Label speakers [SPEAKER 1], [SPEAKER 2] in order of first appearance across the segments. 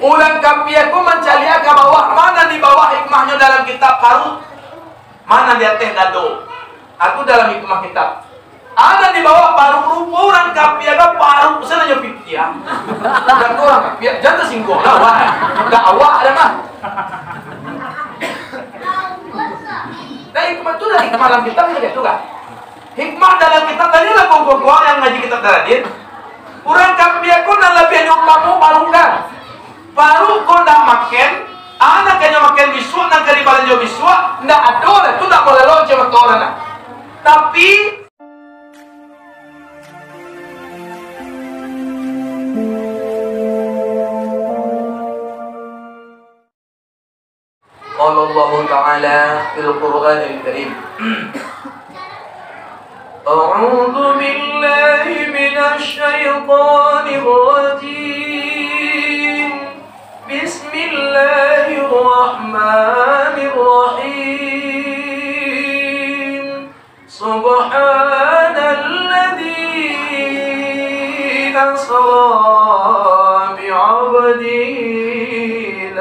[SPEAKER 1] Ulang kapiaku mencari ke bawah. Mana di bawah hikmahnya dalam kitab Harut? Mana dia teh dado? Aku dalam hikmah kitab. Ada di bawah paru orang kapiaga paru sana nyo pitia. Dan orang kapia jangan singgung lah wah. Dah awak ada mah. Nah hikmah itu dari hikmah dalam kitab saja juga. Hikmah dalam kitab tadi lah kau yang ngaji kitab terakhir. Orang kapiaku dan lebih kamu paru kan. Baru kau dah makan, anak kanya makan biswa, nak kali balanjo biswa, ndak ada, tu tak boleh lonce betul nak. Tapi Allah Taala fil Qur'anil Karim. A'udzu billahi minasy syaithanir rajim. Bismillahirrahmanirrahim. Subhanalladzi asra bi'abdihi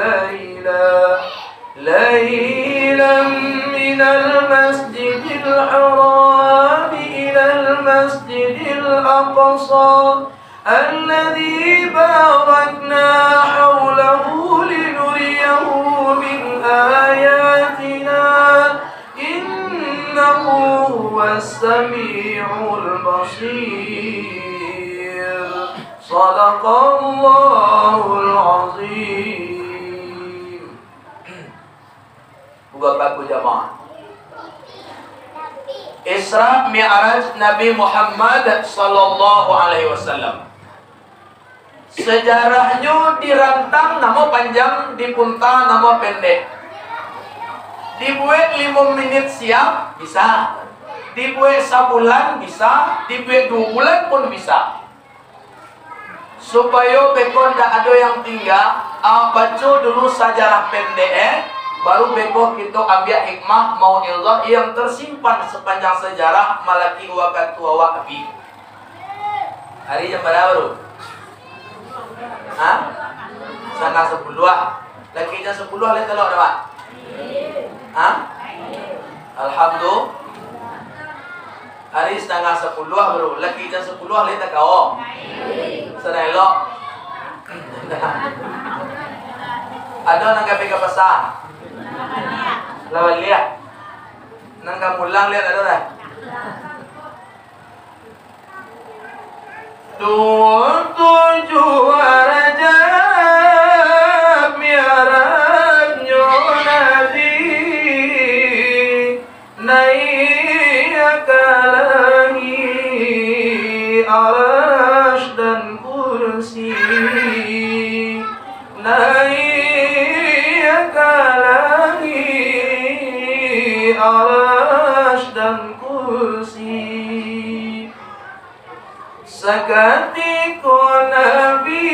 [SPEAKER 1] laylan minal masjidil haram ilal masjidil aqsa الذي باركنا حوله لنريه من آياتنا إنه هو السميع البصير صدق الله العظيم. Bapak jamaah, Isra Mi'raj Nabi Muhammad sallallahu alaihi wasallam. Sejarahnya dirantang nama panjang, dipunta nama pendek. Dibuat 5 menit siap bisa, dibuat sebulan bisa, dibuat 2 bulan pun bisa. Supaya bekon tak ada yang tinggal, baca dulu sejarah pendek, baru bekon kita ambil hikmah mau'izah yang tersimpan sepanjang sejarah Malaki wa Katua wa Abi. Hari jam berapa? Hah? Sana 10. Lagi jam 10 lihat telur dapat. Hah? Alhamdulillah. Hari setengah 10 baru. Lagi jam 10 lihat kau. Sana elok. Ada nang gapi ke pasar. Lawan lihat. Nang kamulang lihat ada dah. Tujuh Rajab Mi'rajnya Nabi naik ke langit arsy dan kursi, naik ke langit arsy dan kursi. Seketika Nabi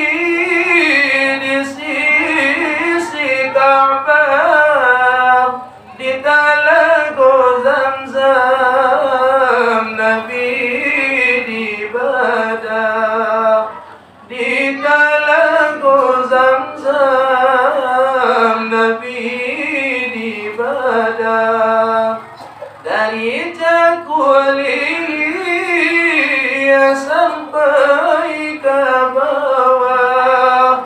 [SPEAKER 1] di sisi Ka'bah, di Talaga Zamzam Nabi dibadah, di Talaga Zamzam Nabi dibadah. Dari Jakuli sampai ke bawah,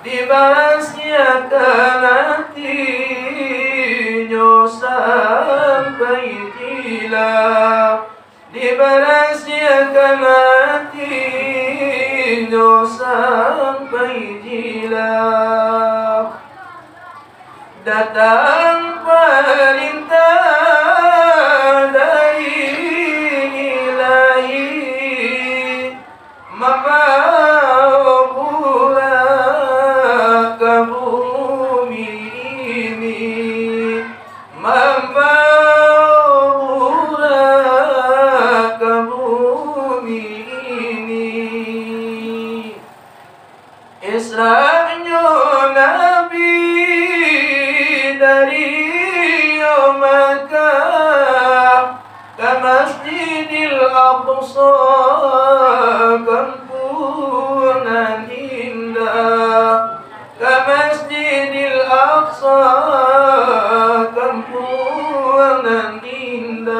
[SPEAKER 1] dibarasiakan hatinya sampai gila, dibarasiakan hatinya sampai gila. Datang perintah dari Ilahi, membawa bulan ke bumi ini, membawa bulan ke bumi ini. Isra'nya Nabi dari Makkah ke Masjidil Aqsa, kampunan indah, ke kampung nan indah,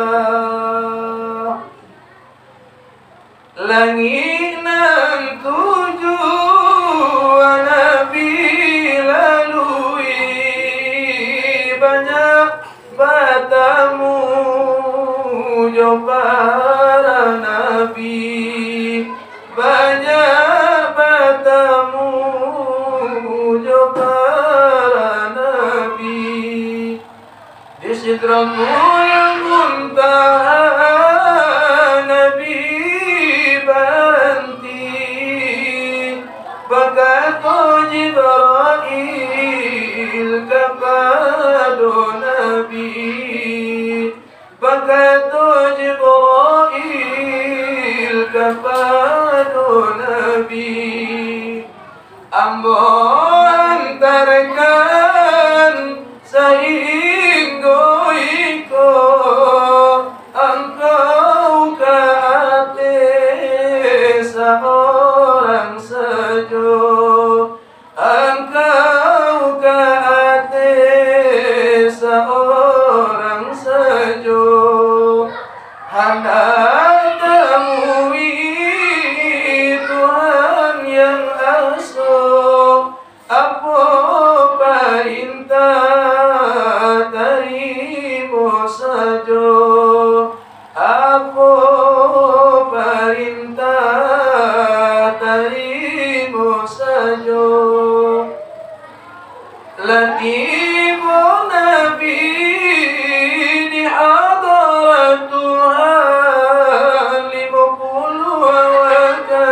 [SPEAKER 1] langit nan tujuan Nabi lalui, banyak bertemu jo para Nabi, banyak bertemu jo para Nabi. Di Sidratul Muntaha Nabi berhenti, berkata Jibril kepada Nabi, berkata Jibril kepada Nabi, ambo antarkan sehingga ikut engkau ke hati seorang saja, engkau ke hati seorang saja, hendak temui Tuhan yang asa, apa perintah terima saja, apa perintah terima saja. Latifu Nabi di hadarat Tuhan, 50 waktu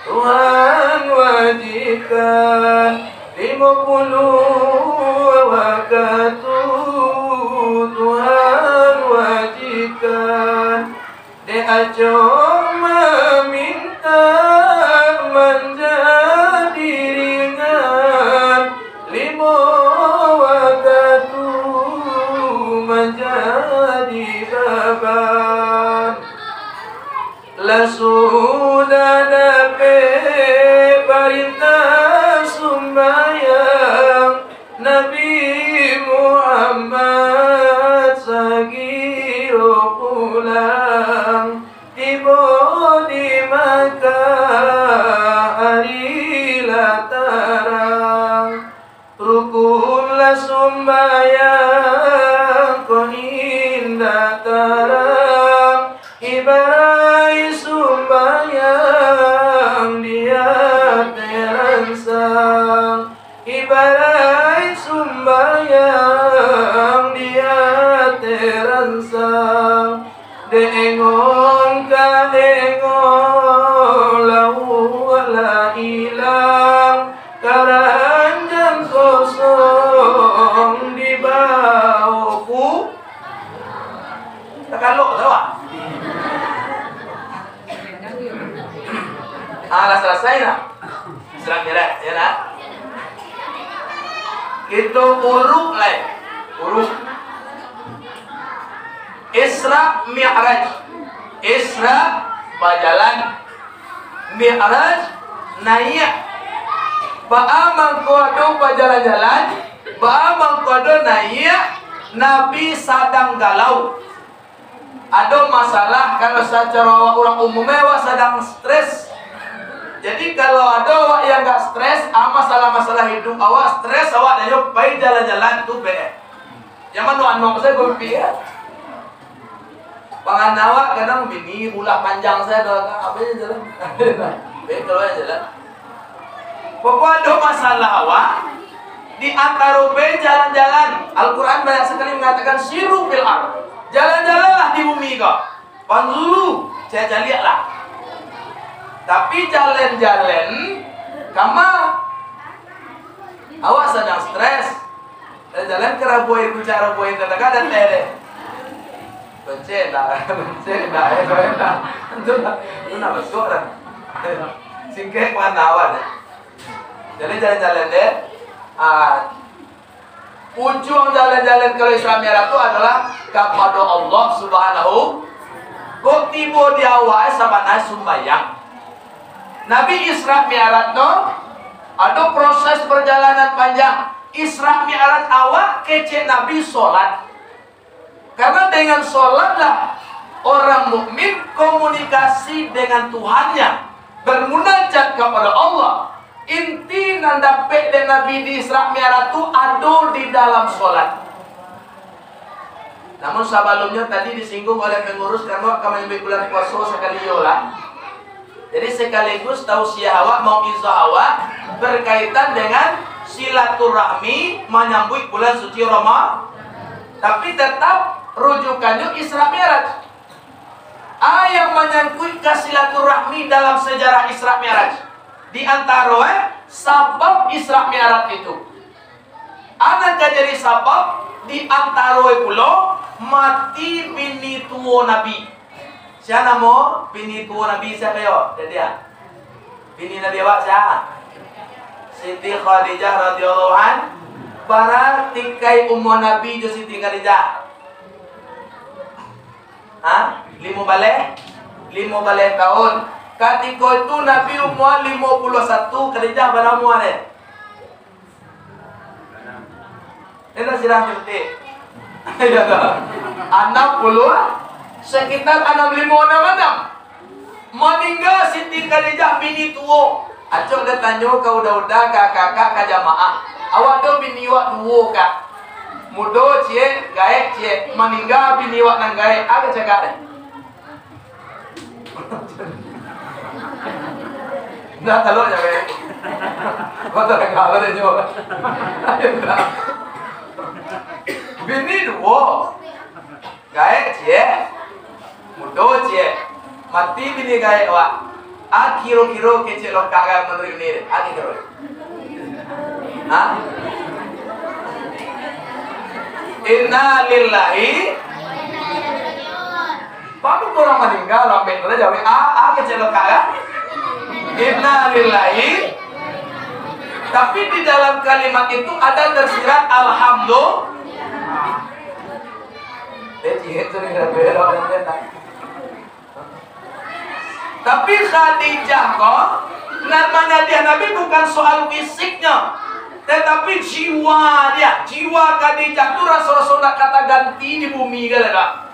[SPEAKER 1] Tuhan wajibkan, 50 waktu Tuhan wajibkan. Diajak meminta menjadi ringan, 5 waktu menjadi beban. Lah sudah dapat perintah sembahyang, Nabi Muhammad segera pulang, tiba di Makkah harilah terang. Rukunlah sembahyang kau indah terang, ibarat sembahyang dia terangsang, ibarat sembahyang dia terangsang. Dengon ka dengon lau la ilang, keranjang kosong di bauku. Tagalog tahu ah? Lah selesai na. Serang jelas ya nak. Kita uruk lain, uruk. Isra Mi'raj. Isra berjalan, Mi'raj naik. Ba'amang kodo berjalan-jalan, ba'amang kodo naik. Nabi sedang galau. Ada masalah kalau secara orang umumnya sedang stres. Jadi kalau ada awak yang gak stres, masalah-masalah hidup awak stres, awak dah pergi jalan-jalan tu be. Zaman tu anu saya berpikir. Pangan awak kadang bini ulah panjang saya dah apa je jalan. Be kalau jalan. Pokok ada masalah awak di antara be jalan-jalan. Al-Quran banyak sekali mengatakan siru fil ardh. Jalan-jalanlah di bumi kau. Panzuru, saya lihatlah. Tapi jalan-jalan kama awak sedang stres. Jalan ke Rabuai, bicara Rabuai kadang-kadang lere. Bencana, itu nak masuk dah. Singkek mana awak? Jadi jalan-jalan deh. Ujung jalan-jalan kalau Isra Mi'raj itu adalah kepada Allah Subhanahu. Kok tiba di awal sabana sembahyang. Nabi Isra Mi'raj itu ada proses perjalanan panjang. Isra Mi'raj awak kece Nabi sholat. Karena dengan sholatlah orang mukmin komunikasi dengan Tuhannya, bermunajat kepada Allah. Inti nandape dan Nabi di Isra Mi'raj itu ada di dalam sholat. Namun sebelumnya tadi disinggung oleh pengurus karena kami bulan puasa sekali yola. Jadi sekaligus tausiah awak mau izah awak berkaitan dengan silaturahmi menyambut bulan suci Ramadan. Tapi tetap rujukannya Isra Mi'raj. Yang menyangkut ke silaturahmi dalam sejarah Isra Mi'raj. Di antara sabab Isra Mi'raj itu. Anak jadi sabab di antara pulau mati bini tua Nabi. Siapa nama bini tua Nabi siapa yo? Dia. Bini Nabi awak siapa? Siti Khadijah radhiyallahu an. Para tikai umur Nabi jo Siti Khadijah. 5 balik tahun. Ketika itu Nabi umur 51, Khadijah berapa umur dia? Ini sirah cuti. Ya tak? 60 sekitar 65 meninggal Siti Khadijah bini tua. Acok dia tanya ke udah-udah kakak ke jamaah. Awak do bini wak dua kak. Mudo cie, gaek cie, meninggal bini wak nang gaek. Agak cakap deh. Nah telur ya gaek. Kau tak kalah deh jawab. Bini dua, gaek cie, mudo cie, mati bini gaek wak. Kiro-kiro kecil lokak kan menurut ini. Kiro. Inna lillahi. Bapak orang meninggal, lambat boleh jawab. Kecil lokak kan? Inna lillahi. Tapi di dalam kalimat itu ada tersirat alhamdulillah. Itu nih belok dan tapi Khadijah kok namanya dia Nabi bukan soal fisiknya, tetapi jiwa dia. Jiwa Khadijah itu rasa-rasa nak kata ganti di bumi kan?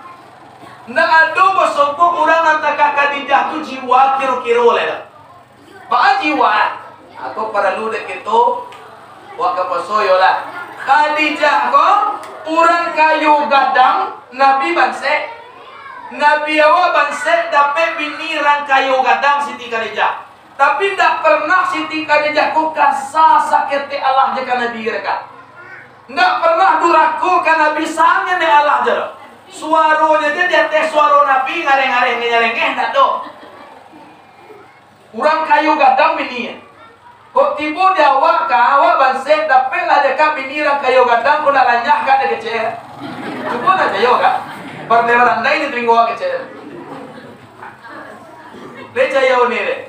[SPEAKER 1] Nak ada besokok orang nanti Khadijah itu jiwa kira-kira lah. Pak jiwa aku perlu dek itu waktu pasoyo lah. Khadijah kok orang kayu gadang Nabi bangsa. Nabi awak bangsa dapat bini rangkayo gadang Siti Khadijah. Tapi tidak pernah Siti Khadijah ku kasar sakit Allah jika Nabi mereka. Tidak pernah duraku karena Nabi sangnya ni Allah je. Suaranya dia teh suara Nabi ngareng-ngareng nyarengeh tak do. Urang kayu gadang bini. Kok tiba dia awak bangsa dapat lah jika bini rangkayo gadang ku nak lanyah kan dia kecil. Cuba nak jauh kan? Perlebaran dah ini teringat kecil. Leca jauh ni le.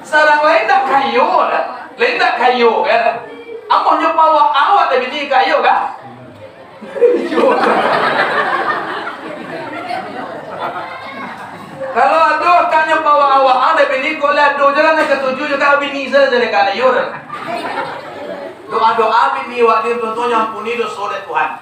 [SPEAKER 1] Sarang lain tak kayu lah, lain tak kayu kan? Amor nyoba awak tapi ni kayu kan? Kalau ada kan nyoba awak ada bini kau lihat do jalan yang ketujuh juga bini saja jadi kayu dah. Doa-doa bini waktu tentunya ampuni dosa oleh Tuhan.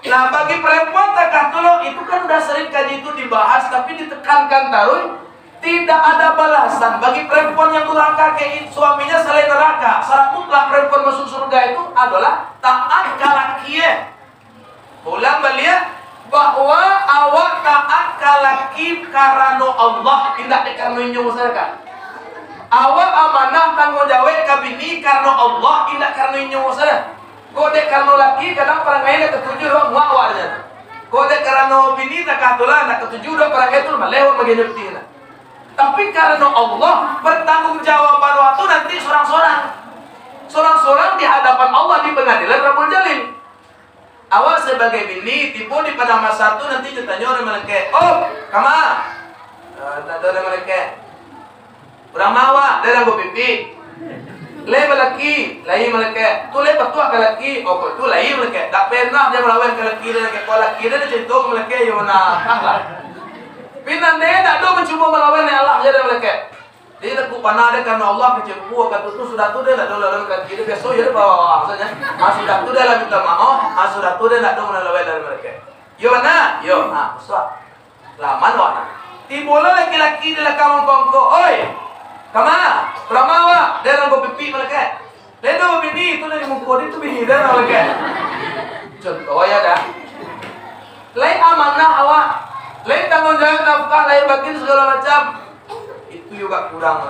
[SPEAKER 1] Nah bagi perempuan takah tolong itu kan udah sering kaji itu dibahas, tapi ditekankan taruh tidak ada balasan bagi perempuan yang durhaka ke suaminya selain neraka. Syarat mutlak perempuan masuk surga itu adalah taat ke laki. Ulang balik bahwa awak taat ke laki karena Allah, tidak dikaruniai masyarakat. Awak amanah tanggung jawab ke bini karena Allah, tidak karena nyawa saja. Kau dek karena laki kadang perang lain nak ketujuh orang muak aja. Kau dek karena bini tak katulah nak ketujuh orang perang itu melewat bagian bukti. Tapi karena Allah bertanggung jawaban waktu nanti seorang-seorang di hadapan Allah di pengadilan Rabbul Jalil. Awak sebagai bini tipu di pada masa itu nanti ditanya orang melengke. Oh, kama, tak ada orang melengke. Orang mawa, dia dah pipi. Le melaki, lain melaki. Tu le petua ke laki, oh tu lain melaki. Tak pernah dia melawan ke laki dia ke laki dia cerita melaki yang mana lah. Pinan dia tak ada mencuba melawan Allah jadi melaki. Dia aku panah dia karena Allah kecempu kata tu sudah tu dia nak dulu kan kita biasa ya bawa maksudnya sudah tu dia lah minta maaf sudah tu dia nak dong lawan dari mereka yo mana yo usah lama wana tibola laki-laki dia kawan kongko oi kama pramawa dia nang pipi mereka ledo bini tu dari mungko itu bini dia mereka contoh ya dah lain amanah awak lain tanggung jawab nafkah lain bagian segala macam itu juga kurang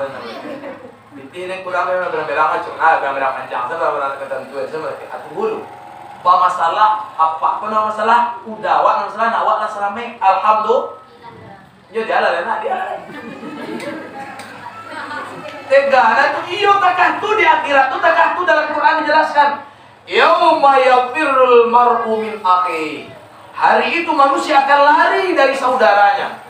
[SPEAKER 1] ini kurang berang-berang panjang berang ketentu seperti atuh hulu apa masalah apa masalah udawak masalah nawak lah serame alhamdulillah yo dia lah dia tegana tu iyo takah tu di akhirat tu takah tu dalam Quran dijelaskan yauma yafirrul mar'u min akhi hari itu manusia akan lari dari saudaranya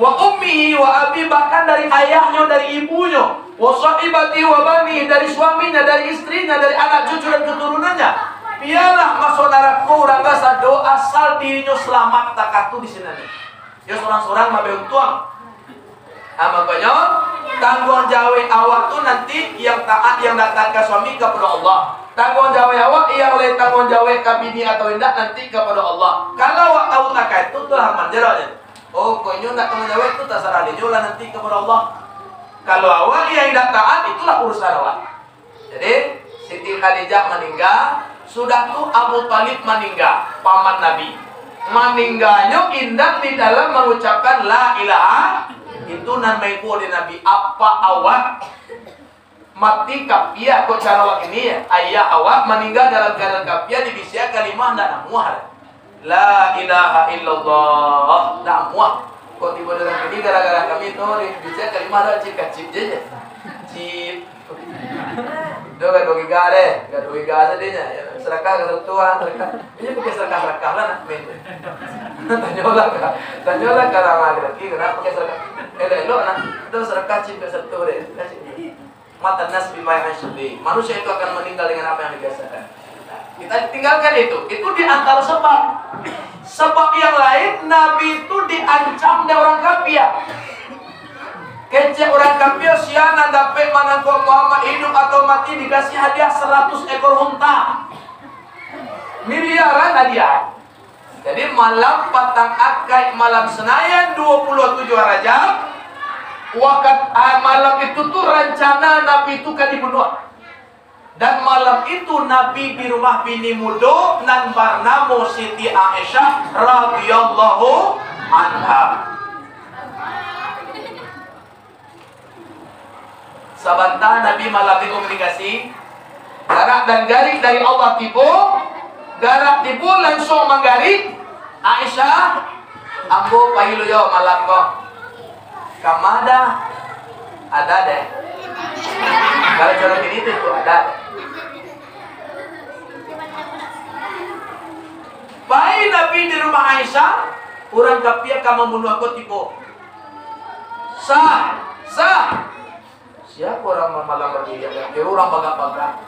[SPEAKER 1] wa ummihi wa abi bahkan dari ayahnya dari ibunya wa sahibati wa bani dari suaminya dari istrinya dari anak cucu dan keturunannya pialah mas saudaraku urang gasa do asal dirinya selamat takatu di sini ya seorang-seorang mabe untuang makanya tanggung jawab awak tu nanti yang taat yang datang ke suami kepada Allah tanggung jawab awak yang oleh tanggung jawab ke bini atau indah nanti kepada Allah kalau awak tahu tak itu telah manjeranya oh, koinyo nak tanggung jawab itu terserah dia lah nanti kepada Allah. Kalau awak yang tidak taat itulah urusan awak. Jadi Siti Khadijah meninggal, sudah tu Abu Talib meninggal, paman Nabi. Meninggalnya indah di dalam mengucapkan la ilaha itu nan maiku di Nabi. Apa awak mati kapia kok cara awak ini ya? Ayah awak meninggal dalam keadaan kapia di bisia kalimah dan muhar. La ilaha illallah tak muak kok tiba dalam ini gara-gara kami itu bisa kalimah dah cip je cip do dogi gare dogi gare dia serakah ke tuan serakah ini pakai serakah lah nak main tanyolah kalau lagi kenapa pakai serakah lo nak do serakah cip ke satu deh mata nas bima yahsudi manusia itu akan meninggal dengan apa yang dibiasakan. Kita tinggalkan itu di antara sebab yang lain Nabi itu diancam oleh orang kafir. Kecek orang kafir siana dapat manangko Muhammad hidup atau mati dikasih hadiah 100 ekor unta. Miliaran hadiah. Jadi malam patang akai malam Senayan 27 Rajab malam itu tuh rencana Nabi itu kan dibunuh. Dan malam itu Nabi di rumah bini muda nan barnamo Siti Aisyah radhiyallahu anha. Sabantah Nabi malam itu komunikasi garak dan garik dari Allah tipu garak tipu langsung menggarik Aisyah ambo pahilu yo malam kok kamada ada deh kalau cara gini itu ada. Baik Nabi di rumah Aisyah, orang kafir akan membunuh aku tipu. Sah. Siapa orang malam berdiri? Kira orang baga-baga.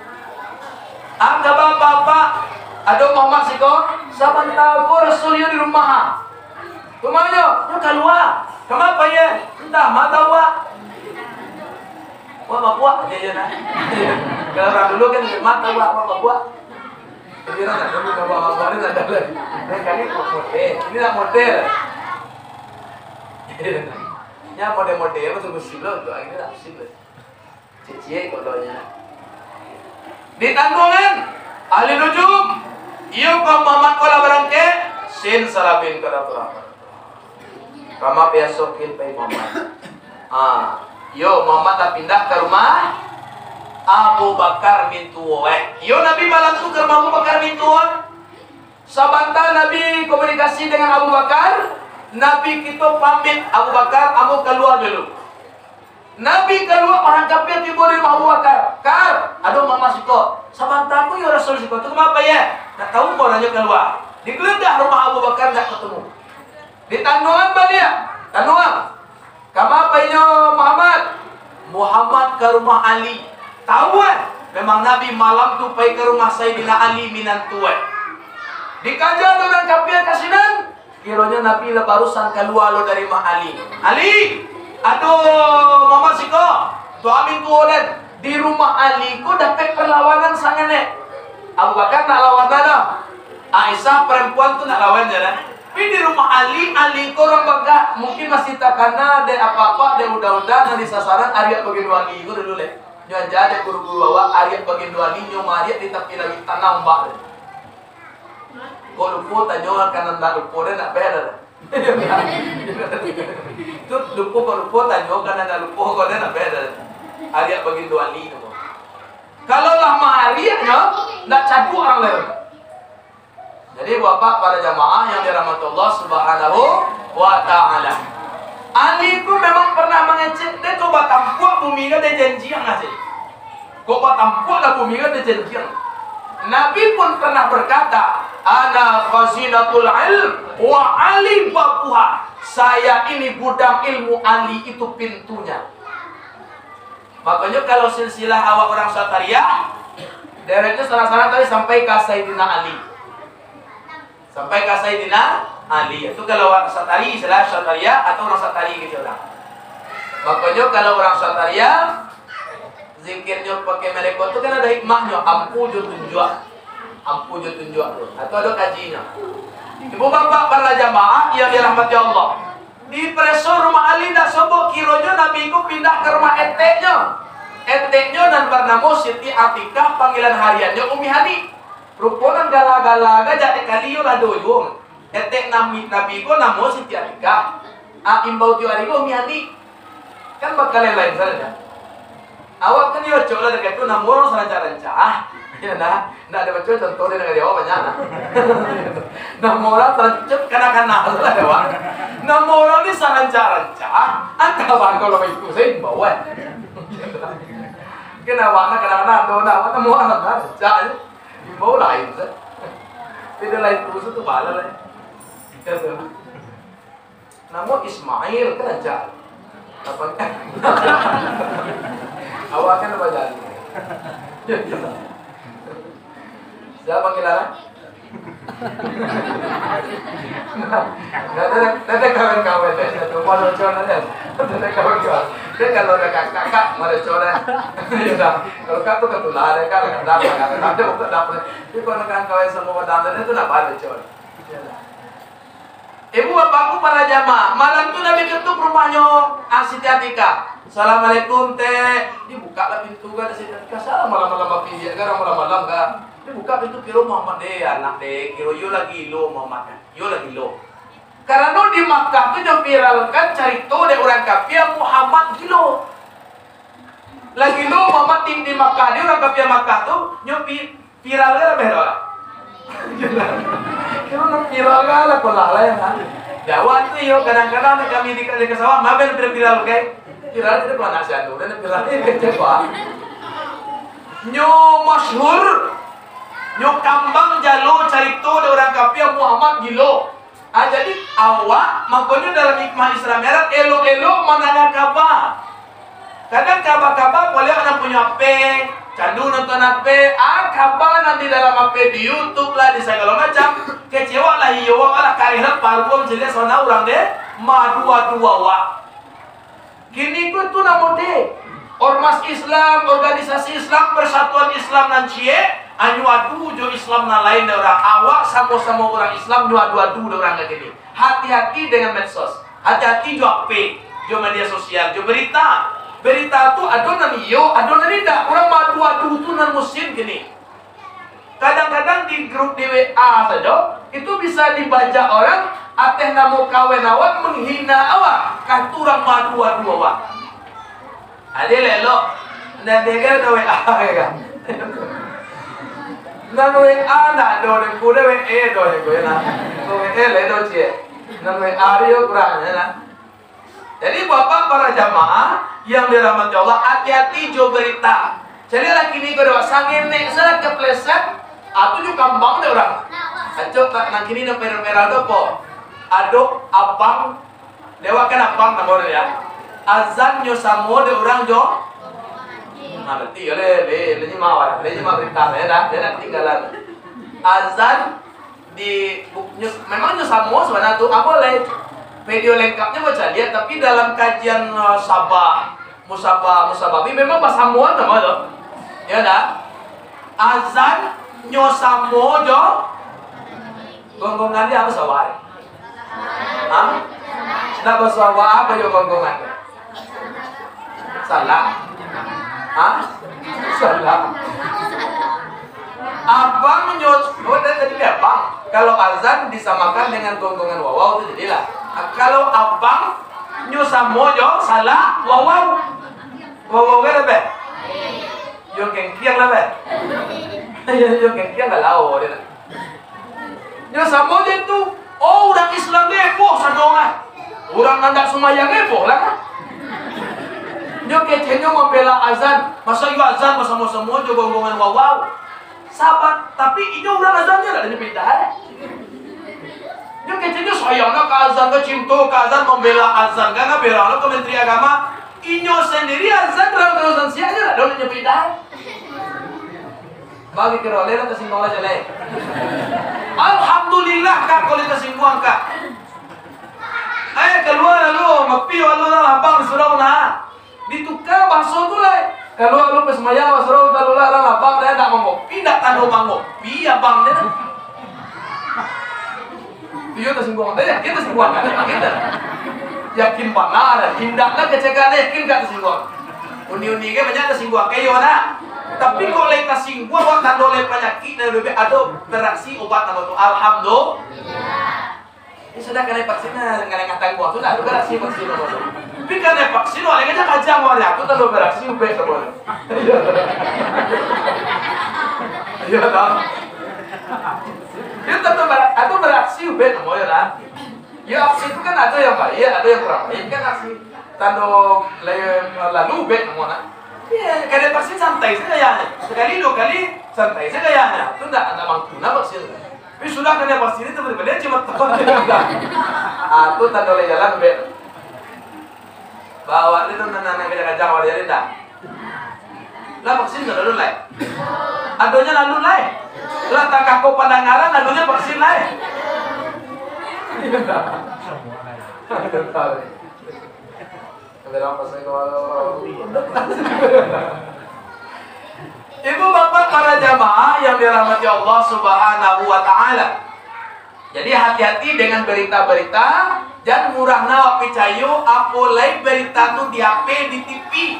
[SPEAKER 1] Agak bapak-bapak, ada Muhammad siko, saban tahu Rasulnya di rumah. Rumahnya, ya keluar. Kenapa ya? Entah, mata wak. Wah, bapak aja nah. Kalau orang dulu kan mata wak, bapak. Jadi nak dulu bawa bawa ini ada lagi. Kali model, ini lah model. Ya model-model apa tu sibuk tu, ini lah sibuk. Cici kodonya. Di tanggungan ahli nujum, iyo kau Muhammad kola berangke, sin salabin kada berapa. Kama biasokin pai Muhammad. Yo Muhammad dah pindah ke rumah Abu Bakar bin Tuwek. Yo Nabi malam tu ke rumah Abu Bakar bin Tuwek. Sabanta Nabi komunikasi dengan Abu Bakar. Nabi kita pamit Abu Bakar, Abu keluar dulu. Nabi keluar orang kafir tiba di rumah Abu Bakar. Kar, aduh mama siko. Sabanta aku yo Rasul siko. Tu kenapa ya? Tak tahu kau nanya keluar. Digeledah rumah Abu Bakar tak ketemu. Di tandungan balik. Tandungan. Kama painyo Muhammad ke rumah Ali. Tahu memang Nabi malam tu pergi ke rumah Sayyidina Ali minan tuan. Dikajar orang kafir kasinan. Kiranya Nabi lah barusan keluar lo dari rumah Ali. Ali, aduh Muhammad siko. Tu amin tuolen di rumah Ali ku dapat perlawanan sangane. Abu Bakar nak lawan mana? Aisyah perempuan tu nak lawan jalan. Tapi di rumah Ali korang baga mungkin masih tak kena de apa-apa de udah-udah nanti sasaran Arya bagian wali itu dulu le. Nyo jadi guru-guru bawa Arya bagian wali nyo Maria di tapi lagi tanam mbak. Kok lupa tanyo kanan dak lupa de nak beda. Itu lupa kok lupa tanyo kanan dak lupa kok de nak beda. Arya bagian wali tu. Kalau lah Maria nyo nak cadu orang lain. Jadi bapak para jamaah yang dirahmati Allah Subhanahu wa Ta'ala, Ali ku memang pernah mengecek dia kau batampuak bumi kan dia janji yang ngasih. Kau batampuak lah bumi kan dia janji yang. Nabi pun pernah berkata, ana khazinatul ilm wa Ali babuha. Saya ini gudang ilmu, Ali itu pintunya. Makanya kalau silsilah awak orang Satariyah, deretnya sana-sana tadi sampai ke Sayyidina Ali. Sampai ke Sayyidina Ali. Itu kalau orang Satari, istilah Satariyah atau orang Satari gitu orang. Makanya kalau orang Satariyah zikirnya pakai melekot itu kan ada hikmahnya, ampu jo tunjuk. Ampu jo tunjuk atau ada kajinya. Ibu bapak para jamaah yang dirahmati Allah. Di presor rumah Ali dah sobok kironya Nabi ku pindah ke rumah eteknya. Eteknya dan bernama Siti Atikah, panggilan hariannya Umi Hani. Ruponan gala-gala jadi kaliyo lah doyong. Etek Nabi ko namo Siti Atikah. Imbau tiu ari ko Umi Hani. Kan bakal lain saja. Awak kan yo coba dekat tu namo ranca-ranca. Ya nah, ndak ada macam contoh dia dengan dia banyak nah. Namo orang tercept kana-kana lah dewa. Namo orang ni saranca-ranca. Anta bang kalau itu saya bawa. Kenapa kadang-kadang tu nak namo orang ranca. Imbau lain sah. Tidak lain tu tu bala lain. Namo Ismail kan ranca. Apa? Awak kan apa jadi? Siapa panggil Lara? Nanti kawan-kawan deh, satu malu cowok nanti. Nanti kawan-kawan. Dia kalau ada kakak malu cowok deh. Kalau kakak tu ketulah, kan dapat kakak. Nanti bukan dapat. Tapi kalau kawan-kawan semua dapat itu nak malu cowok. Ibu bapakku para jamaah, malam tu Nabi ketuk rumahnya Siti Atikah. Assalamualaikum teh. Dibuka lah pintu kan Siti Atikah. Salam malam-malam bapi dia kan malam-malam kan. Dia buka pintu kira Muhammad deh anak deh kira yo lagi lo Muhammad yo lagi lo karena di Makkah tu dia viralkan cerita dari orang kafir Muhammad gilo lagi lo Muhammad di Makkah dia orang kafir Makkah tu nyopi viral kan beda kira nak viral kan lah pola lah ya kan Jawa tu yo kadang-kadang kami di sawah mabel viral kayak viral itu kalau nasi anu dan viral ini kecewa nyo masyhur nyo kambang jalo cerita dari orang kafir Muhammad gilo. Jadi awak makanya dalam hikmah Islam Arab elo-elo mananga kabar. Kadang kabar-kabar boleh anak punya HP, candu nonton HP, kabar nanti dalam HP di YouTube lah di segala macam. Kecewa lah iyo lah kairat parfum jelas sana orang deh madua-dua wak. Kini ku tu namo deh. Ormas Islam, organisasi Islam, persatuan Islam dan cie anyu adu jo Islam na lain da orang awak sama-sama orang Islam nyu adu da orang kayak gini. Hati-hati dengan medsos. Hati-hati jo HP, jo media sosial, jo berita. Berita tu adonan iyo, adonan tidak. Orang adu tu nan muslim gini. Kadang-kadang di grup di WA saja itu bisa dibaca orang ateh namo kawen awak menghina awak, katurang adu awak. Ade lelo, na dega do WA kan. Nan WA na do de kuda WA do de kuda. Do WA le do cie. Nan WA rio kurang na. Jadi bapak para jamaah yang dirahmati Allah, hati-hati jo berita. Jadi lagi ni ko do sangin nek sa kepleset, atu jo kambang de orang. Aco nak kini no merah do po. Ado abang dewa kan abang namanya ya. Azan nyo samo de orang jo. Nah, berarti le mawar, le berita ya dah, dia ketinggalan. Azan di memang nyo samo sebenarnya tu apa le video lengkapnya baca lihat tapi dalam kajian Sabah musababi memang pas samuan sama tuh. Ya dah. Azan nyo samojo gonggongan dia apa sawai? Hah? Nak bersawa apa yo gonggongan? Salah. Hah? Salah. Abang nyos, tadi abang. Kalau azan disamakan dengan gonggongan wawau itu jadilah. Kalau abang nyosamojo salah wawau. Wawau kan apa? Yo kengkiang lah be. Yo kengkiang nggak lau dia. Nyosamojo itu, oh orang Islam nepo sadongan. Orang anda sumayang nepo lah kan? Nyo kecenya membela azan, masa yo azan masa mojo gonggongan wawau. Sahabat, tapi ini orang azannya ada pindah. Dia kecilnya sayangnya ke azan, ke cinta, ke azan membela azan, karena bela ke Menteri Agama. Inyo sendiri azan terusan sianya ada orang pindah. Bagi kerolera tersinggung aja leh. Alhamdulillah kak kalau tersinggung kak. Keluar lalu, mapi lalu abang disuruh na. Ditukar bakso tu leh. Kalau lu pesmaya wasro lalu larang abang dia tak mengopi, tak tanda mengopi abang dia. Dia tersinggung, dia tersinggung kan? Kita yakin benar, tindaknya kecekan yakin tak tersinggung. Undi-undi ke banyak tersinggung kayak mana? Tapi kalau lek tersinggung, waktu tanda oleh penyakit dan lebih ada beraksi obat nama tu. Alhamdulillah. Ini sudah kena vaksinnya, kena ngatakan buat sudah beraksi vaksin nama tu. Tapi karena vaksin orang aja kajang orang aku tak beraksi ubah semua. Iya dah. Dia tetap atau beraksi ubah semua ya dah. Ya aksi itu kan ada yang baik, ada yang kurang baik kan aksi. Tando lalu ubah semua nak. Ya, karena vaksin santai saja ya. Sekali dua kali santai saja ya. Itu tidak ada mangkuna vaksin. Tapi sudah kena vaksin itu berbeda cuma tahun juga. Aku tando le jalan ubah. Bawa itu nana kita kajang awal jadi dah. Lah vaksin dah lalu lai. Adonya lalu lai. Lah tak kau pandangaran adonya vaksin lai. Ibu bapak para jamaah yang dirahmati Allah Subhanahu wa taala. Jadi hati-hati dengan berita-berita. Jangan murah nawa picayo apolai berita tu di HP di TV.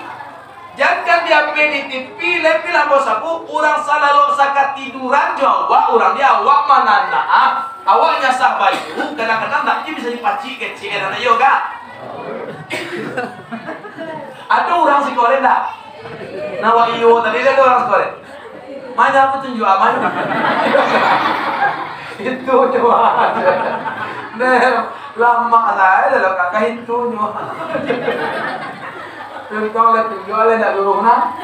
[SPEAKER 1] Jangan di HP di TV lebih lama sabu orang selalu sakat tiduran Jawa orang dia awak mana awaknya sah baju kadang-kadang tak bisa dipaci kecil dan yoga. Ada orang sekolah tak? Nawa iyo tadi ada orang sekolah. Mana aku tunjuk aman? Itu cuma. Nah, lama saya dah kakak itu cuma. Tentang le tinggal le nak dulu na.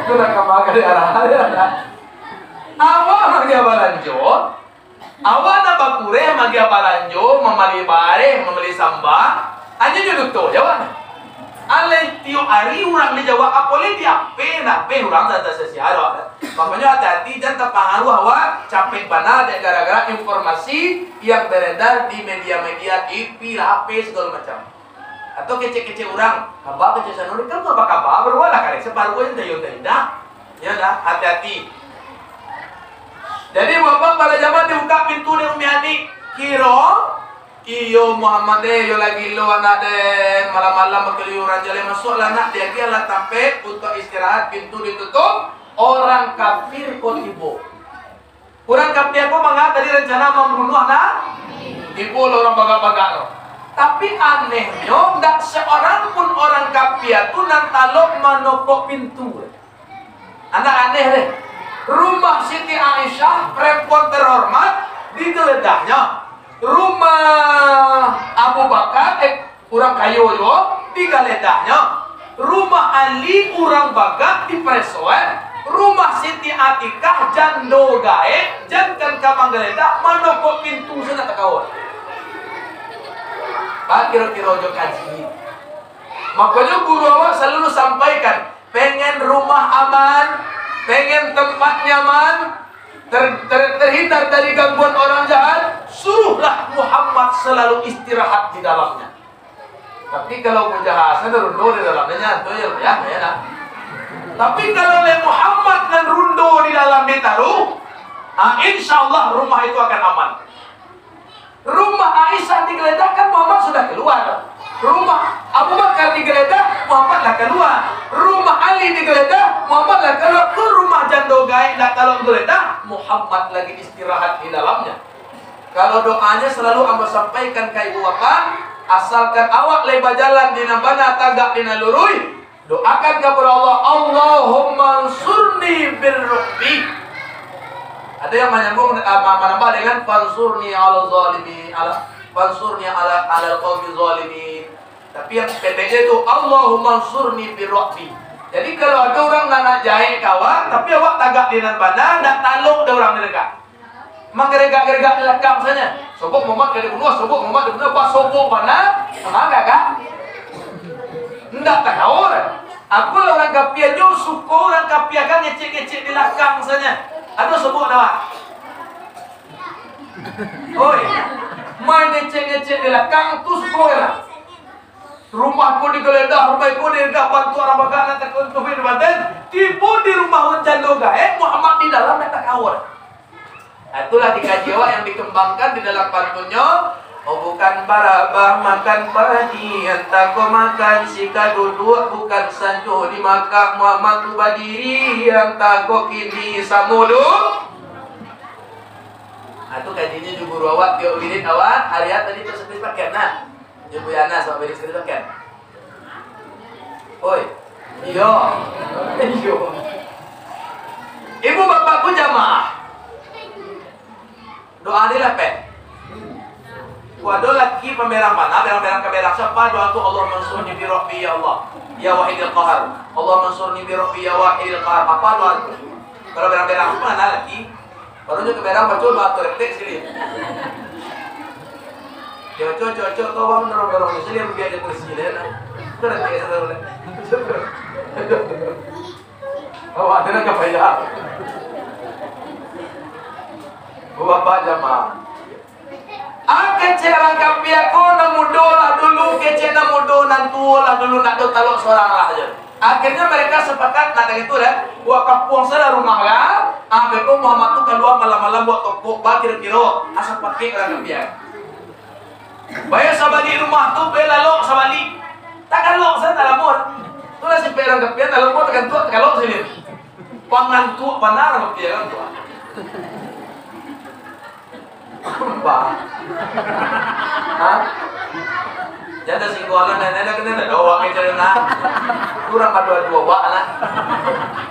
[SPEAKER 1] Tu nak kemakan di arah ada. Awak magi abalanjo. Awak nak bakure magi abalanjo, memali bare, memali samba. Hanya duduk tu Jawa. Ale tio hari orang di Jawa apole dia nak orang tak sesiaro. Makanya hati-hati jangan terpengaruh awak capek benar gara-gara informasi yang beredar di media-media TV, HP segala macam. Atau kece-kece orang, kabar kece sanuri kan apa kabar berwala kali separuh yang tidak. Ya dah, hati-hati. Jadi bapak pada zaman dibuka pintu ni umiani kiro iyo Muhammad yo lagi lo anak de malam-malam berkeliuran jalan masuk lah nak dia lah sampai untuk istirahat pintu ditutup orang kafir kotibo. Orang kafir aku mangga tadi rencana membunuh anak ibu orang baga-baga lo. Tapi anehnya tidak seorang pun orang kafir tu nantalok manopok pintu. Anak aneh deh. Rumah Siti Aisyah perempuan terhormat digeledahnya. Rumah Abu Bakar orang kayu yo digeledahnya. Rumah Ali orang bagak di Presoen. Rumah Siti Atikah jando gae jangan kamang geledah manopok pintu sana tak kawan. Pak kira-kira ojo kaji. Makanya guru awak selalu sampaikan, pengen rumah aman, pengen tempat nyaman, terhindar dari gangguan orang jahat, suruhlah Muhammad selalu istirahat di dalamnya. Tapi kalau mujahasa rundo di dalamnya itu ya nah. Tapi kalau Muhammad dan rundo di dalam ditaruh, insya Allah rumah itu akan aman. Rumah Aisyah digeledah kan Muhammad sudah keluar. Rumah Abu Bakar digeledah, Muhammad lah keluar. Rumah Ali digeledah, Muhammad lah keluar. Ke rumah Jandogai dah kalau geledah, Muhammad lagi istirahat di dalamnya. Kalau doanya selalu Amba sampaikan ke Ibu Bapak, asalkan awak lebar jalan di nabana tagak di nalurui, doakan kepada Allah, Allahumma ansurni birruhbi. Ada yang menyambung menambah dengan fansurni ala zalimi, fansurni ala qaumi zalimin. Tapi yang pendeknya itu Allahumma ansurni birruhbi. Jadi kalau ada orang nak jahit kawan, tapi awak tagak di nabana, nak taluk ada orang di dekat. Menggeregak-geregak di belakang saja. Sobok Muhammad kena bunuh, sobok Muhammad dibunuh, pas sobok mana? Enggak kan? Enggak tahu. Aku orang kapia jo suka orang kapia kan ngecek-ngecek di belakang saja. Ada sobok dah. Oi. Main ngecek-ngecek di belakang tu suka lah. Rumahku digeledah, rumahku digeledah, bantu orang bagan nak tutup di badan. Tipu di rumah hujan loga. Muhammad di dalam tak kawal. Itulah dikaji awak yang dikembangkan di dalam pantunnya. Oh bukan barabah makan padi, entah kau makan sika duduk, bukan sanju di makam Muhammad tu berdiri, entah kau kini samulu. Itu kajinya juga guru awak, tiap wirid awak, hariat tadi tu sekali pakai nah. Ibu Yana sama wirid sekali pakai. Oi, iyo. Ibu bapakku jamaah. Doa ni lah pe. Waduh lagi pemerang mana? Berang-berang keberang siapa? Doa tu Allah mansurni bi rabbi ya Allah. Ya wahidil qahar. Allah mansurni bi rabbi ya wahidil qahar. Apa doa tu? Kalau berang-berang mana lagi? Barunya keberang baca doa tu replik sekali. Dia baca kau bang dorong-dorong ni sekali biar dia presiden. Tu nanti saya boleh. Oh ada nak payah. Bapak jamaah. Kecil orang kapia ko namudolah dulu, kecil namudolah nantulah dulu nak do talok seorang lah aja. Akhirnya mereka sepakat nak itu dah. Buat kampung saya rumah lah. Beko Muhammad tu keluar malam-malam buat toko bakir kiro. Asal pakai orang kapia. Bayar sabali rumah tu bela lok sabali. Takkan lok saya dalam mur. Itulah si perang kapia dalam mur tekan tu tekan lok sini. Pangan tu panar kapia kan tu. Apa? Hah? Jadi singgolan dan ada kena ada orang yang nak kurang dua wak lah.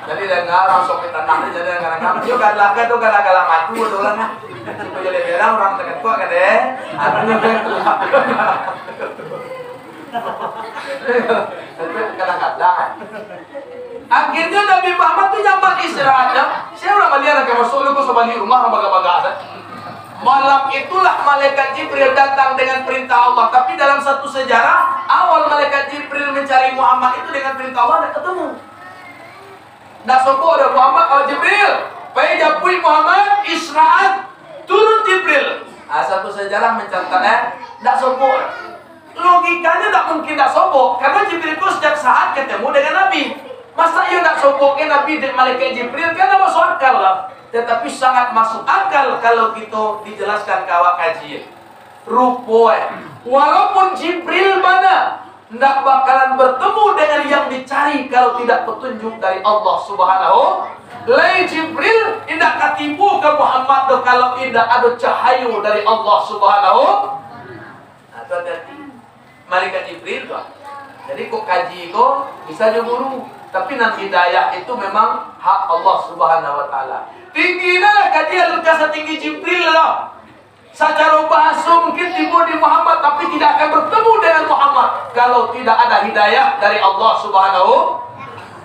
[SPEAKER 1] Jadi dah ngarang sok kita nak jadi ngarang kamu juga laga tu gala-gala maju tu lah nah. Supaya jadi orang tekan tua kan deh. Artinya betul. Kadang-kadang. Akhirnya Nabi Muhammad tu nyaman istirahatnya. Saya orang melihat ke masuk lu ko sabali rumah baga-baga. Malam itulah malaikat Jibril datang dengan perintah Allah. Tapi dalam satu sejarah, awal malaikat Jibril mencari Muhammad itu dengan perintah Allah dan ketemu. Dah sopo ada Muhammad Jibril. Baik japui Muhammad Isra'at turun Jibril. Satu sejarah mencatat dah sopo. Logikanya tak mungkin dah sopo karena Jibril itu setiap saat ketemu dengan Nabi. Masa ia nak sopokin Nabi dan malaikat Jibril kan tak masuk akal lah. Tetapi sangat masuk akal kalau kita dijelaskan kawak kaji. Rupa walaupun Jibril mana tidak bakalan bertemu dengan yang dicari kalau tidak petunjuk dari Allah Subhanahu. Lain Jibril tidak katipu ke Muhammad kalau tidak ada cahaya dari Allah Subhanahu. Nah, hati-hati malaikat Jibril tuh. Jadi kok kaji kok bisa jemuru. Tapi nanti hidayah itu memang hak Allah Subhanahu wa taala. Tinggilah kajian luka tinggi Jibril lah. Secara bahasa mungkin timbul di Muhammad tapi tidak akan bertemu dengan Muhammad kalau tidak ada hidayah dari Allah Subhanahu.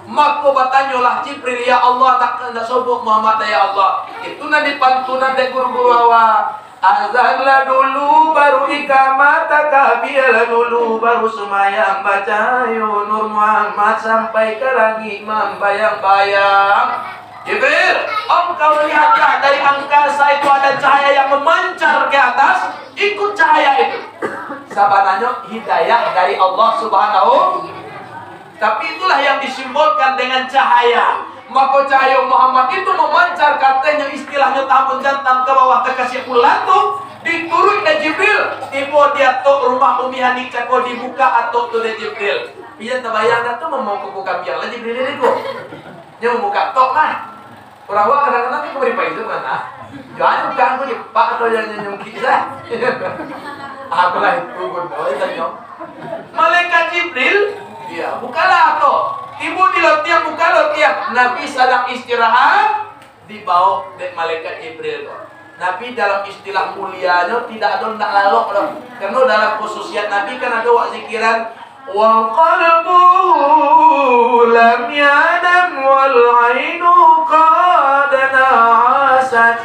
[SPEAKER 1] Maka bertanyalah Jibril, ya Allah tak sobok Muhammad ya Allah. Itu nanti pantunan dari guru-guru awak. Azanlah dulu baru ikamat biarlah dulu baru semayang baca Nur Muhammad sampai ke langit membayang-bayang. Jibril, engkau lihatlah dari angkasa itu ada cahaya yang memancar ke atas, ikut cahaya itu. Sabananya hidayah dari Allah Subhanahu. Tapi itulah yang disimbolkan dengan cahaya. Maka cahaya Muhammad itu memancar, katanya istilahnya tahun jantan ke bawah terkasih bulan tuh diturun ke Jibril. Ibu dia tok rumah Umi Hani cakol dibuka atau tuh dari Jibril. Iya terbayang tuh mau buka biar lah Jibril ini kok. Dia mau buka tok kan. Orang awak kadang-kadang itu beri itu mana? Jangan bukan aku di pak atau jangan nyungki lah. Aku lah itu bodoh itu. Malaikat Jibril, dia bukalah tok. Ibu di lotiang buka lotiang. Nabi sedang istirahat, dibawa dari malaikat Jibril. Nabi dalam istilah mulianya tidak ada ndak lalok loh. Karena dalam khususiat Nabi kan ada wak zikiran wa qalbu lam yanam wal ainu qad na'asat.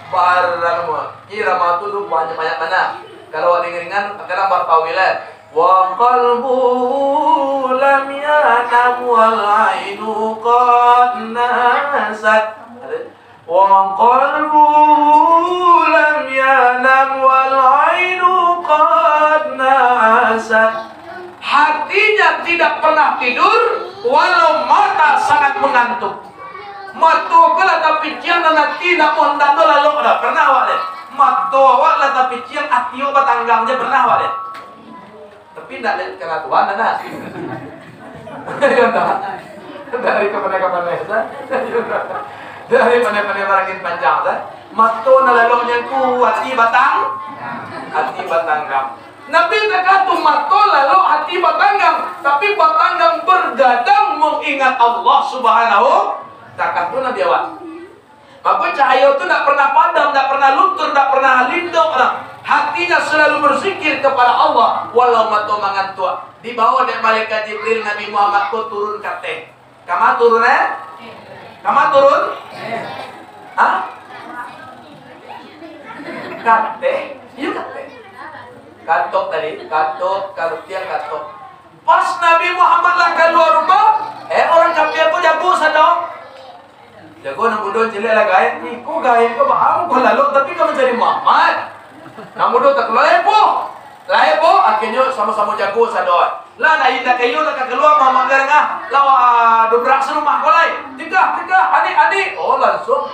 [SPEAKER 1] Barang mo. Irama tu tu banyak mana. Kalau dengar-dengar kadang berpawilan. Wa qalbu lam yanam wal ainu qad nasat. Wa qalbu lam yanam wal ainu qad nasat. Hatinya tidak pernah tidur walau mata sangat mengantuk. Mata kala tapi ciang na tidak mau tando lalu ada pernah wale. Mata awak lah tapi ciang atio batanggangnya pernah wale. Tapi tidak lihat kena Tuhan ada. Dari kepada-kepada dari mana-mana barangin panjang dah. Mata nalaloknya ku hati batang gam. Nabi terkatu mata lalu hati batanggang, tapi batanggang bergadang mengingat Allah Subhanahu. Takatu Nabi awak. Maka cahaya itu tidak pernah padam, tidak pernah luntur, tidak pernah lindung. Hatinya selalu berzikir kepada Allah walau mata mangantua. Dibawa dari malaikat Jibril Nabi Muhammad ko turun kate. Kama turun Kama turun? Hah? Kate? Iya kate. Katok tadi, katok, karutia katok. Pas Nabi Muhammad lah keluar rumah, orang kafir aku jago sadong. Jago nang bodoh cilik lah gaib ni. Ku gaib ko paham ko lalu tapi kamu jadi Muhammad. Nang bodoh tak lepo. Lepo akhirnya sama-sama jago sadon. Lah na inda kayo nak keluar mama garanga. Lawa dobrak rumah ko lai. Tiga, adik. Oh langsung.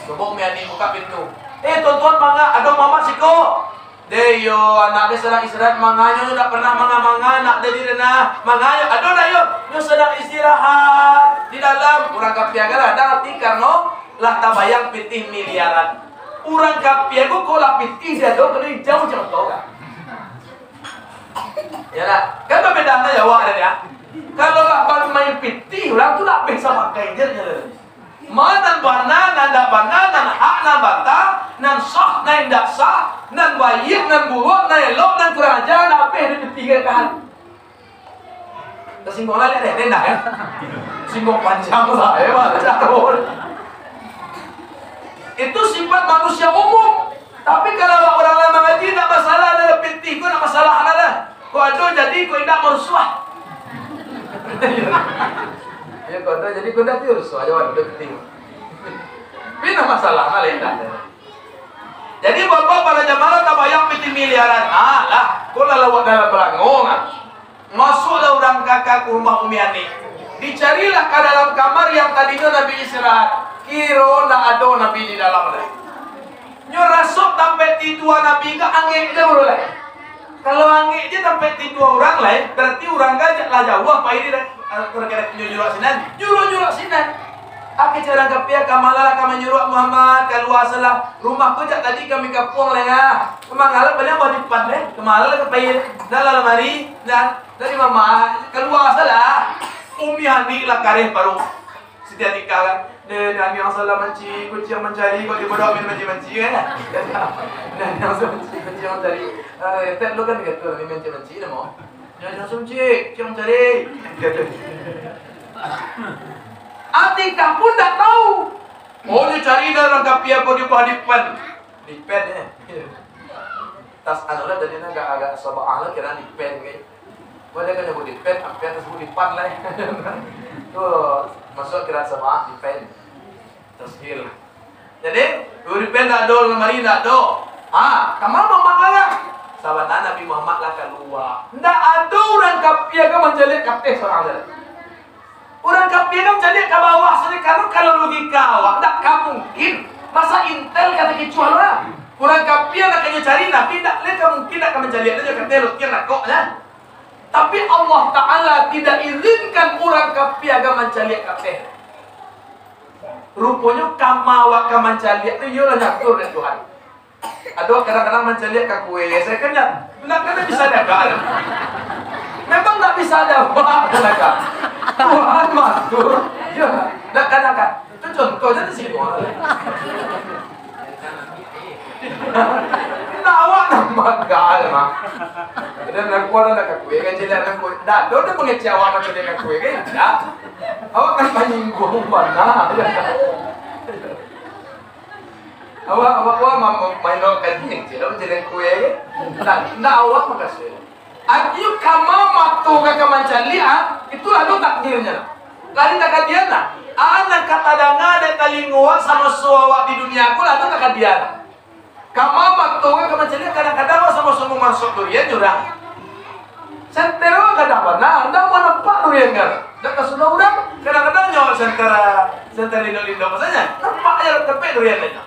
[SPEAKER 1] Subong mi adik buka pintu. Tuan-tuan manga ada mama siko. Deyo anaknya sedang istirahat manganya tidak pernah manga nak dari renah manganya aduh dah yo sedang istirahat di dalam orang kapiaga lah dah arti karena lah tabayang pitih miliaran orang kapiaga kok lah pitih dia do kalau jauh tahu kan ya lah kan berbeda ya wak ada ya kalau lah main pitih orang tu nak bisa pakai je Manan bana, nanda bana, nan hak, nan bata, nan sah, nan tidak sah, nan baik, nan buruk, nan elok, nan kurang ajar, nan apa yang dipertigakan. Tersinggung lagi deh, tidak ya? Singgung panjang lah, itu sifat manusia umum. Tapi kalau orang lama ngaji, tidak masalah, ada pitih, kau tidak masalah, ada. Kau ada jadi kau tidak mersuah. Ya kau ada jadi kau tidak mersuah, jawab udah pitih. Bina masalah malaikat. Jadi bapak pada jamaah tabayang pitih miliaran. Lah, kau lawat dalam belangongan. Masuklah orang kakak ke rumah Umi Ani. Dicarilah ke dalam kamar yang tadinya Nabi istirahat. Kira nak ada Nabi di dalam lah. Nyurasuk sampai tidur Nabi ke angin dia baru lah. Kalau angin dia sampai tidur orang lah, berarti orang gajah lah jauh apa ini dah. Kira-kira nyuruh sinan, nyuruh sinan. Aku cara kapia kamala kami nyuruh Muhammad keluar salah rumahku jak tadi kami kapung lengah. Kemangala banyak buat dipan deh. Kemala ke payir dalam lemari dan dari mama keluar salah. Umi Hani lah kareh baru. Setiap dikala dan yang salah menci kunci yang mencari kau dibodoh min menci kan. Dan yang salah menci kunci yang mencari. Tak lu kan gitu min menci namo. Jangan menci, jangan mencari. Atika pun tak tahu. Oh dia cari dalam kapia kau di bawah dipen ya. Tas anulah dari na agak sabah lah kira dipen kayak. Boleh kan nyebut dipen, apa yang disebut dipan lah. Tuh masuk kira sabah dipen. Tashil. Jadi dipen tak ada lemari tak ada. Kamu mau makan? Sahabat Nabi Muhammad lah keluar. Ndak ada orang kafir kan menjalik kafir seorang saja. Orang kafir kan menjalik ke bawah saja. Kalau logika awak tak mungkin. Masa Intel kata kecuali lah. Orang kafir nak kena cari Nabi tak leka mungkin nak menjalik aja kata lukir nak kok lah. Tapi Allah Ta'ala tidak izinkan orang kafir agak mencalik kafir. Rupanya kamawa mencalik itu yolah nyatur dengan Tuhan. Aduh kadang-kadang mencalik ke kue. Saya kena benar-benar bisa dagang. Memang tak bisa dagang. Tuhan matur. Ya, nak kadang-kadang. Itu contohnya di sini. Nah, awak nama gal mah. Dan aku ada nak kue kan jadi nak kue. Dah, do dah mengecek awak macam dia nak kue kan? Dah. Awak kan menyinggung mana? Awak main lo kajian je, lo jadi kue. Dah, awak makasih. Aku kama matu kakak mencari itulah do takdirnya. Lain tak dia lah. Anak kata danga dan talingua sama suawak di dunia aku lah do tak dia. Kama maktonga kama cari kadang-kadang sama-sama masuk durian jurang. Sentero kadang-kadang anda mau nampak durian kan? Dah kesudah orang kadang-kadang nyawa sentera lindo-lindo maksudnya nampak aja tepe durian aja.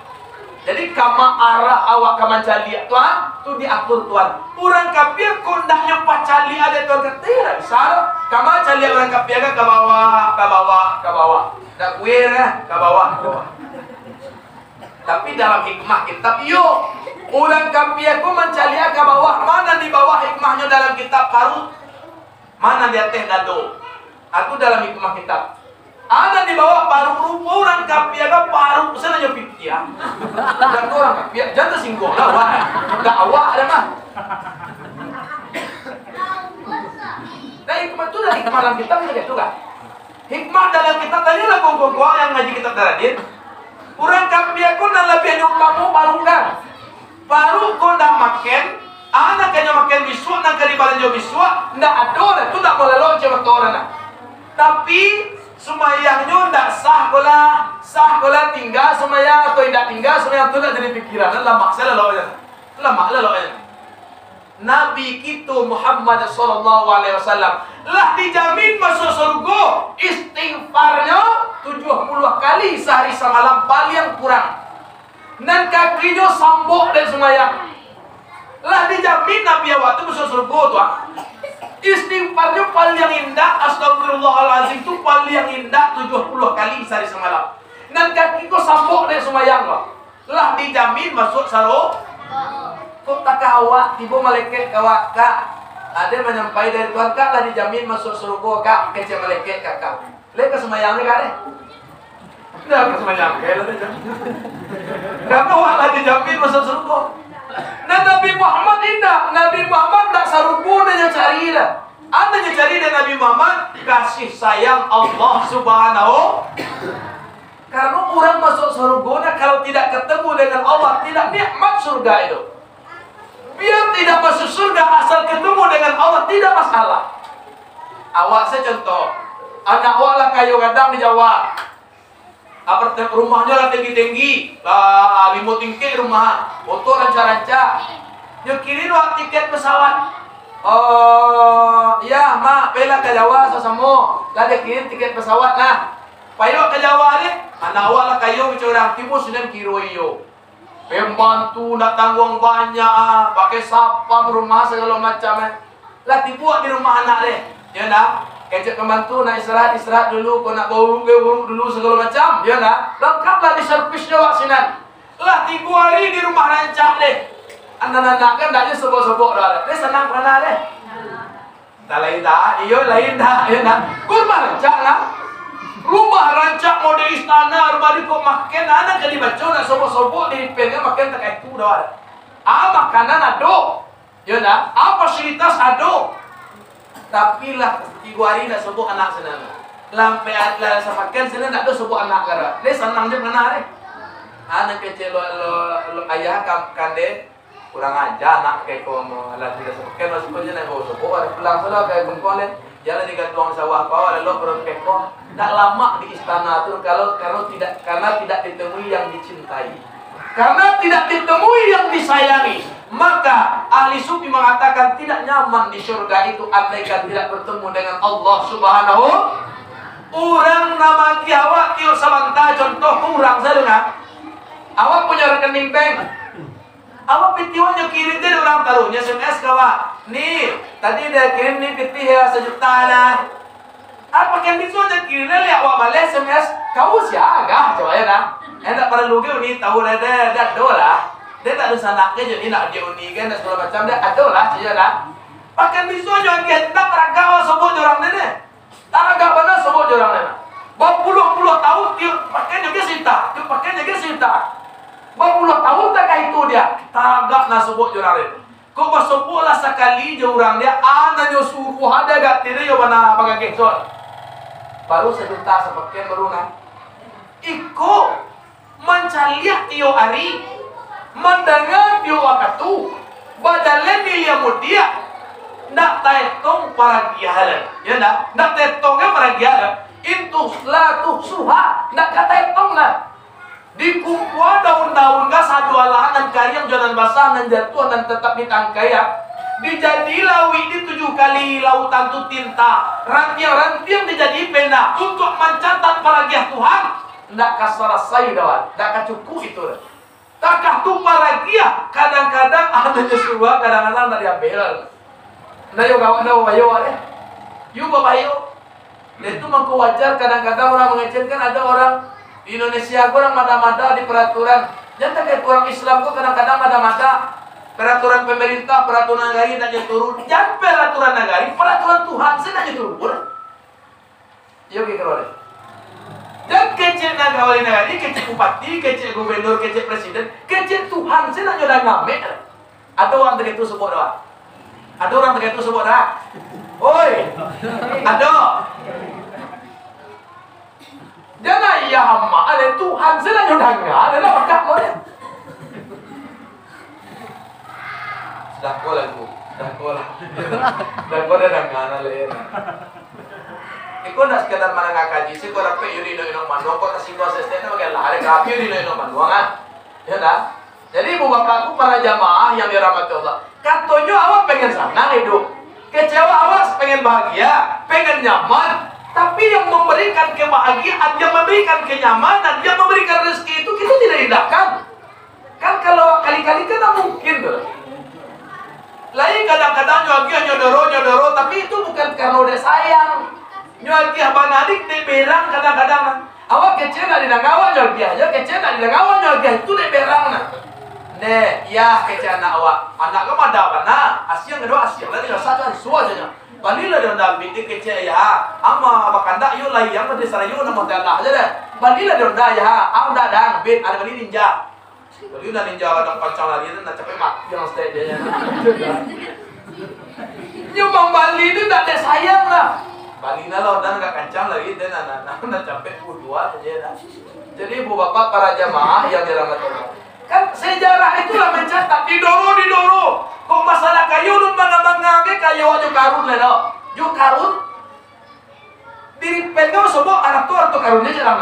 [SPEAKER 1] Jadi kama arah awak kama cari Tuhan tu diatur Tuhan. Orang kafir kondaknya pacali ada Tuhan kata besar. Kama cari orang kafir ke bawah. Dah kue ke bawah. Tapi dalam hikmah kitab yuk orang kafir aku mencari ke bawah. Mana di bawah hikmahnya dalam kitab Harut? Mana di atas dado? Aku dalam hikmah kitab. Ada di bawah paruh rupa orang kafir ke paruh sana jo pikir. Dan orang kafir jangan singgung lah wah. Dak awak ada mah. Nah hikmah itu dari hikmah dalam kitab itu kan? Hikmah dalam kitab tadi lah gua yang ngaji kitab tadi. Orang kafir ko na lebih kamu baru kan. Baru ko dah makan, anak kanya makan biswa nak kali balanjo biswa, ndak ada tu tak boleh lo cuma orang. Tapi sumayangnya ndak sah kola tinggal sumayang atau tidak tinggal sumayang tu nak jadi pikiran. Lama salah lo ya. Lama lo ya. Nabi kita Muhammad sallallahu alaihi wasallam lah dijamin masuk surga istighfarnya 70 kali sehari semalam paling kurang dan kakinya sambok dan semayang lah dijamin Nabi awak itu masuk surga tuh istighfarnya paling indah astagfirullahalazim itu paling indah 70 kali sehari semalam dan kakinya sambok dan semayang lah dijamin masuk surga. Kok tak awak tiba malaikat kawak kak ada menyampaikan dari Tuhan kak lah dijamin masuk surga kak kecil malaikat kakak lihat kesemayangnya kak deh dah kesemayang kayak lah dijamin karena awak lah dijamin masuk surga. Nah Nabi Muhammad indah Nabi Muhammad tak sarupun yang cari dah anda yang cari dari Nabi Muhammad kasih sayang Allah subhanahu. Karena orang masuk surga kalau tidak ketemu dengan Allah tidak nikmat surga itu. Biar tidak masuk surga asal ketemu dengan Allah tidak masalah. Awak saya contoh, anak awak lah kayu gadang di Jawa. Apartemen rumahnya lah tinggi-tinggi, lah 5 tinggi rumah, motor ranca-ranca. Dia kirim wak tiket pesawat. Oh, ya mak, bela ke Jawa sama. Lah dia kirim tiket pesawat lah. Payo ke Jawa ni, anak awak lah kayu bicara timus dan kiro iyo. Pembantu nak tanggung banyak, pakai sapam rumah segala macam. Lah dibuat di rumah anak deh, ya nak. Kecek pembantu nak istirahat dulu, kau nak bau dulu segala macam, ya nak. Lengkaplah di servisnya wak sinan. Lah 3 hari di rumah rancak deh. Anak-anak kan dah je sebok-sebok dah. Dia senang mana deh. Tak lain dah, iyo lain dah, ya nak. Kurma rancak lah. Rumah rancak model istana, rumah di kok makan anak jadi baca nak sobok-sobok di pengen makan tak itu dah. Makanan ada, ya nak. Fasilitas ada. Tapi lah 3 hari nak sobok anak senang. Lampai lah semakan senang nak ada sobok anak gara. Dia senang je benar deh. Anak kecil lo ayah kande kurang aja anak kayak kau lah tidak semakan masuknya nak bawa sobok. Pulang sudah kayak bengkolen. Jalan di gantuang sawah kau lalu perut kekong. Tak lama di istana itu karena tidak ditemui yang dicintai. Karena tidak ditemui yang disayangi, maka Ahli sufi mengatakan tidak nyaman di surga itu andaikan tidak bertemu dengan Allah Subhanahu. Orang nama awak tiup samanta contoh kurang saya. Awak punya rekening bank. Awak pitiwannya kirim dia orang taruhnya SMS kawan. Nih, tadi dia kirim nih pitih ya 1 juta lah. Apa kan disuruh kirim dia awak balik SMS. Kamu siapa? Coba ya dah. Tak perlu ke ni tahu dah lah. Dia tak ada sanak ke jadi nak dia unikan dan segala macam dia ada lah saja lah. Pakai disuruh jangan kita tak raga sebut orang ni. Tak raga mana sebut orang ni. Berpuluh-puluh tahun dia pakai juga sita, dia pakai juga sita. Berpuluh tahun tak kah itu dia. Tak raga nak sebut orang ni. Kau bersebutlah sekali je orang dia. Anaknya suruh ada gak tiri yo mana pakai kesot. Baru 1 juta sepakai baru nak. Ikut mencaliak tio ari, mendengar tio wakatu, badalan dia mudia, nak taitong para gihalan, ya nak taitongnya para gihalan, intuslah tuhsuha, nak kataitong lah. Dikumpul daun-daun gas sadu alahan karyang jalan basah dan jatuh dan tetap ditangkai ya. Dijadilah widi 7 kali lautan tu tinta, rantiang-rantiang dijadi pena untuk mencatat para giah Tuhan. Ndak selesai dawan, ndak cukup itu. Takah tu para giah kadang-kadang ada sesuatu, kadang-kadang tak diambil. Nah yo kawan dah bayo eh. Yo bayo. Itu mengko wajar kadang-kadang orang mengecilkan ada orang di Indonesia orang mada-mada di peraturan. Jangan kayak orang Islam kok kadang-kadang mada-mada peraturan pemerintah, peraturan negara tidak turun. Jangan peraturan negara, peraturan Tuhan saja turun. Yo gitu. Dan kecil nagawali negara, kecil bupati, kecil gubernur, kecil presiden, kecil Tuhan saja nak ngamek. Ada orang begitu sebut dah. Ada orang begitu sebut dah. Oi, ada. Jangan ya hamba, ada Tuhan saja nak dengar, ada lah pakak kau ni. Dah kau lah tu, dah kau dah dengar leh. Iko nak sekadar mana ngakaji sih kau dapat yuri no manuang kau kasih kau asisten apa lah ada kapi yuri no manuang ah, ya dah. Jadi ibu bapakku para jamaah yang dirahmati Allah, katanya awak pengen senang hidup, kecewa awak pengen bahagia, pengen nyaman, tapi yang memberikan kebahagiaan, yang memberikan kenyamanan, yang memberikan rezeki itu kita tidak indahkan. Kan kalau kali-kali kan mungkin tuh. Lain kadang-kadang nyodoro, tapi itu bukan karena udah sayang. Jual kia banadik de berang kadang-kadang awak kecil nak didangawan jual kia aja kecil nak didangawan jual kia itu de berang na ne ya kecil anak awak anak kamu ada apa na asyang kedua asyang lagi rasa kan suah aja balik lah dia undang bintik kecil ya ama bakanda yuk lagi yang berdesa yuk nama Allah aja deh balik lah dia undang ya am dadang bin ada balik ninja balik lah ninja kadang pancang lagi tu nak capek mak yang stay dia nyumbang Bali itu tak ada sayang lah. Bali nalo dan nggak kencang lagi dan anak-anak capek berdua saja dah. Jadi ibu bapak para jamaah yang dirahmati Allah. Kan sejarah itulah mencatat didoro. Kok masalah kayu nun bangga ke kayu aja karun lah dah. Jo karun dipegang semua anak tu karunnya jarang.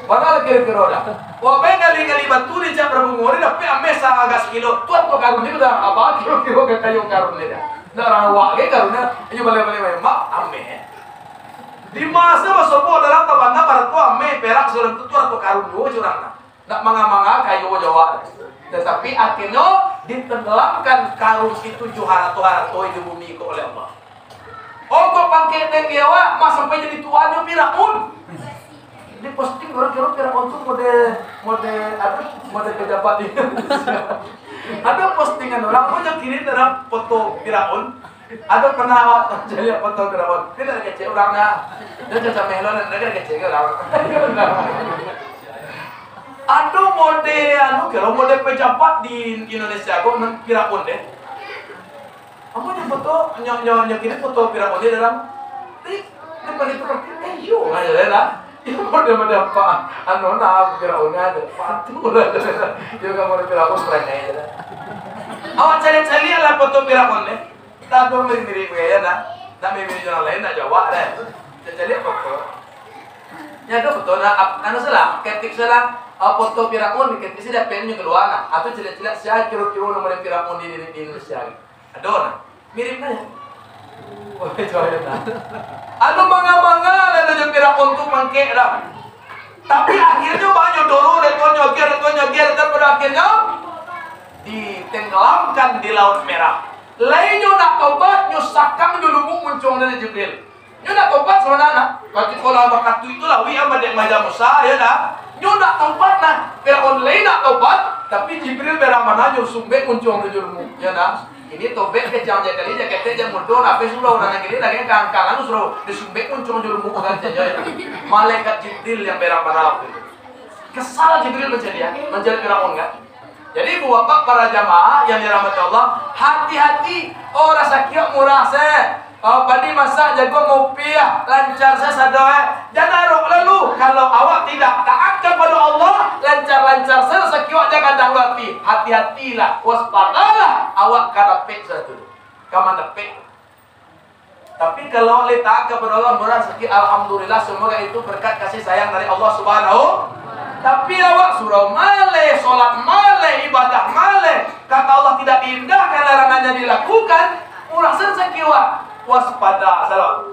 [SPEAKER 1] Padahal kira-kira dah. Wah kali batu ni jam berbungur tapi amesa agak sekilo. Tuan tu karun itu dah apa kira-kira ke kayu karun ni dah. Dah orang wak ke karunnya. Ini boleh mak ame. Di masa bersopo dalam tabanda para tua ame perak sulam tu atau karun dua curang nak manga kayu Jawa. Tetapi akhirnya ditenggelamkan karun itu juhara di bumi oleh Allah. Oh kok pangke tenggewa mas sampai jadi tuannya Firaun. Di posting orang kira Firaun tu mode pejabat di ada postingan orang punya kiri dalam foto Firaun. Ada pernah awak jadi foto Firaun. Kita kecil orangnya. Dia caca melon dan dia kecil orang. Ada kalau mode pejabat di Indonesia kok Firaun deh. Kamu yang foto nyonya kiri foto Firaun dia dalam. Depan itu yo aja lah. Itu mode apa? Firaun ada. Patuh lah. Dia kamu Firaun keren aja. Awak cari lah foto Firaun deh. Tak tahu mirip gaya dah. Tak mirip orang lain nak jawab dah. Jadi apa? Ya tu betul nak anu salah, ketik salah. foto Firaun dikit isi dah pennya keluar atau cilik-cilik saya kira-kira nomor Firaun di Indonesia. Ada nah. Mirip aja. Oh, coba dah. Anu manga-manga lalu Firaun tu mangke dah. Tapi akhirnya banyak dulu dan nyogir dan pada akhirnya ditenggelamkan di Laut Merah. Lainnya nak tobat nyusakang dulu muncul dari Jibril. Nyo nak tobat sebenarnya. Bagi kalau bakat itu lah wi amat maja Musa ya dah. Nyo nak tobat nah. Firaun lain nak tobat, tapi Jibril beramana nyo sumbe muncul dari jurmu. Ya dah. Ini tobat ke jam kali je kete jam mudo na pe suruh orang gini lagi kang-kangan suruh disumbe muncul jurmu kan saja. Malaikat Jibril yang beramana itu. Kesal Jibril menjadi Firaun kan. Jadi bapak para jamaah yang dirahmati Allah, hati-hati orang sakit murah saya. Padi masak jago ngopiah lancar saya sadoe. Jangan lalu kalau awak tidak taat kepada Allah, lancar-lancar saya sakiwa jangan dahuluti. Hati-hatilah, waspadalah awak kada pek satu. Kaman pek. Tapi kalau awak taat kepada Allah murah sakit, alhamdulillah semoga itu berkat kasih sayang dari Allah Subhanahu. Tapi awak surau male, solat male, ibadah male, kata Allah tidak diindahkan larangannya dilakukan, murah sakiwa. Waspada salah.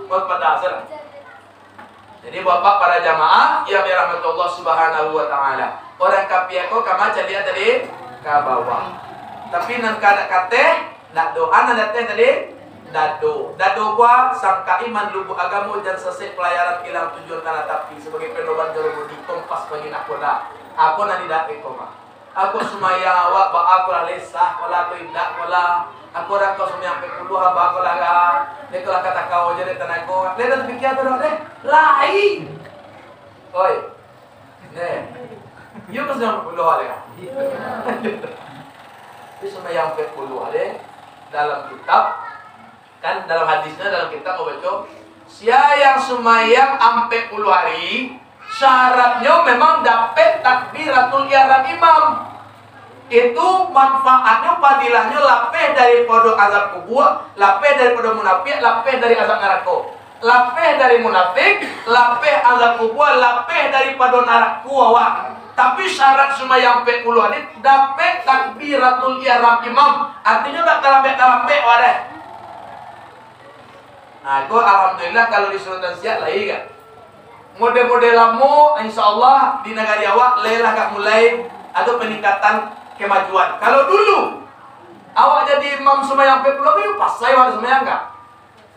[SPEAKER 1] Jadi bapak para jamaah yang dirahmati Allah Subhanahu wa taala. Orang kapiako kama dia tadi ke bawah. Tapi nan kada kate nak doa nan teh tadi dado. Dado gua sangka iman lubu agama dan selesai pelayaran hilang tujuan tanah tapi sebagai pedoman jarum di kompas bagi nak koda. Aku nan tidak koma. Aku sumaya awak ba aku lesah wala aku indak wala aku orang kau semua sampai puluh hamba aku laga. Dia kalau kata kau jadi tenaga, dia dah fikir tu deh. Lain. Oi. Nih. You kan semua puluh ada. Itu semua yang sampai puluh ada dalam kitab kan dalam hadisnya dalam kitab baca siapa yang semayang sampai puluh hari syaratnya memang dapat takbiratul ihram imam. Itu manfaatnya padilahnya lapeh daripada azab kubur, lapeh daripada munafik, lapeh dari azab neraka. Lapeh dari munafik, lapeh azab kubur, lapeh daripada neraka awak. Tapi syarat semua yang 40 ini dapat takbiratul ihram imam. Artinya tak terlambat wadah. Nah, itu alhamdulillah kalau disuruh tansiat lagi kan. Model-model lama insyaallah di negara awak lelah gak mulai ada peningkatan kemajuan. Kalau dulu awak jadi imam sembahyang 40 itu pas saya ada sembahyang enggak?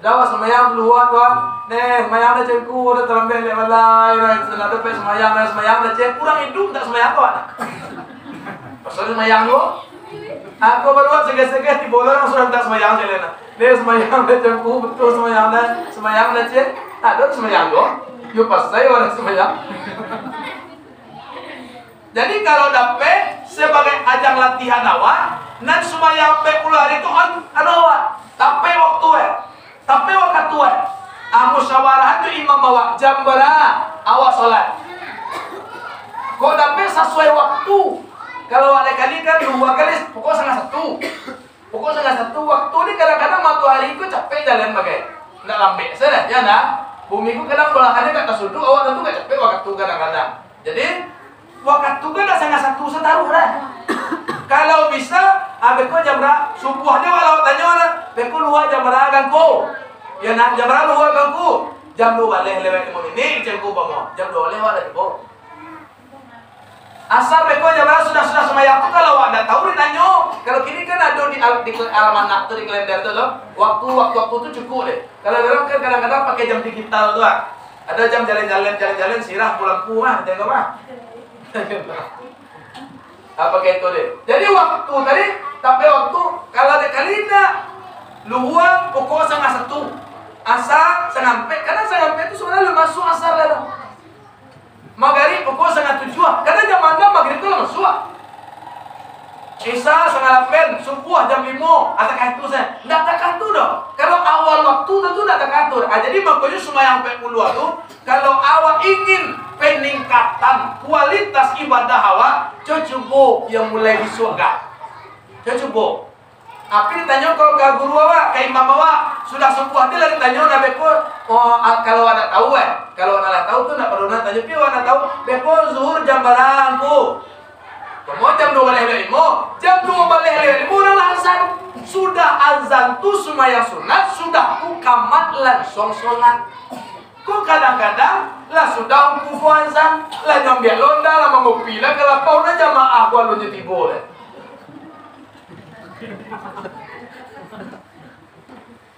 [SPEAKER 1] Dawa sembahyang luar tuan. Nih, sembahyang dah cengku dah terlambat lek balai. Nah, ada pe sembahyang dah cek kurang hidup tak sembahyang tuan. Pasal sembahyang tu aku baru seges-seges di bola langsung tak sembahyang selena. Nih sembahyang dah cengku betul sembahyang dah cek. Ada sembahyang tu. Yo pas saya ada sembahyang. Jadi kalau dapat sebagai ajang latihan awak, nan sembahyang 40 hari itu ada awak. Tapi waktu musyawarah itu imam awak jam berapa awak solat. Kau dapat sesuai waktu. Kalau ada kali kan 2 kali, pokok setengah 1. Pokok setengah 1 waktu ni kadang-kadang matahari itu capek jalan bagai. Nak lambat saja, ya nak. Bumi itu kadang belahannya kat sudut, awak tentu tak capek waktu kadang-kadang. Jadi waktu kan dah setengah 1 setaruh dah. Kalau bisa, beko jam berapa? Subuh dia walau tanya orang, beko luar jam berapa ganggu? Ya nak jam berapa luar ganggu? Jam 2 leh lewat 5 minit cengku bangun. Jam 2 leh walau beko. Asal beko jam berapa sudah semayang tu kalau awak dah tahu dia tanya. Kalau kini kan ada di almanak tu di kalender tu loh. Waktu tu cukup deh. Kalau orang kan kadang-kadang pakai jam digital tu ah. Ada jam jalan-jalan sirah pulang rumah, tengok apa? Apa kayak itu deh. Jadi waktu tadi tapi waktu kalau ada kali nak luar pokok setengah 1 asar sampai karena sampai itu sebenarnya masuk asar lah. Maghrib pokok setengah 7 karena jam malam maghrib itu masuk. Isya setengah 8 subuh jam 5 atakah itu saya tidak takah itu dah. Kalau awal waktu tentu tidak takah itu. Jadi makanya semua yang 40 itu kalau awak ingin peningkatan kualitas ibadah awak, coba yang mulai di surga. Coba. Api ditanya kalau ke guru awak, ke imam awak, sudah sepuh hati lah ditanya na beko. Oh, kalau anak tahu kalau anak tahu tuh nak perlu nak tanya piu anak tahu. Beko zuhur jam barangku. Kamu jam 2 balik ilmu, jam 2 balik ilmu adalah azan. Sudah azan tuh semaya sunat, sudah ku kamat langsung sholat. Ku kadang-kadang lah sudah ku azan, lah nyambil londa lah mengopi lah kalau kau na jamaah ku alu nyetibo lah.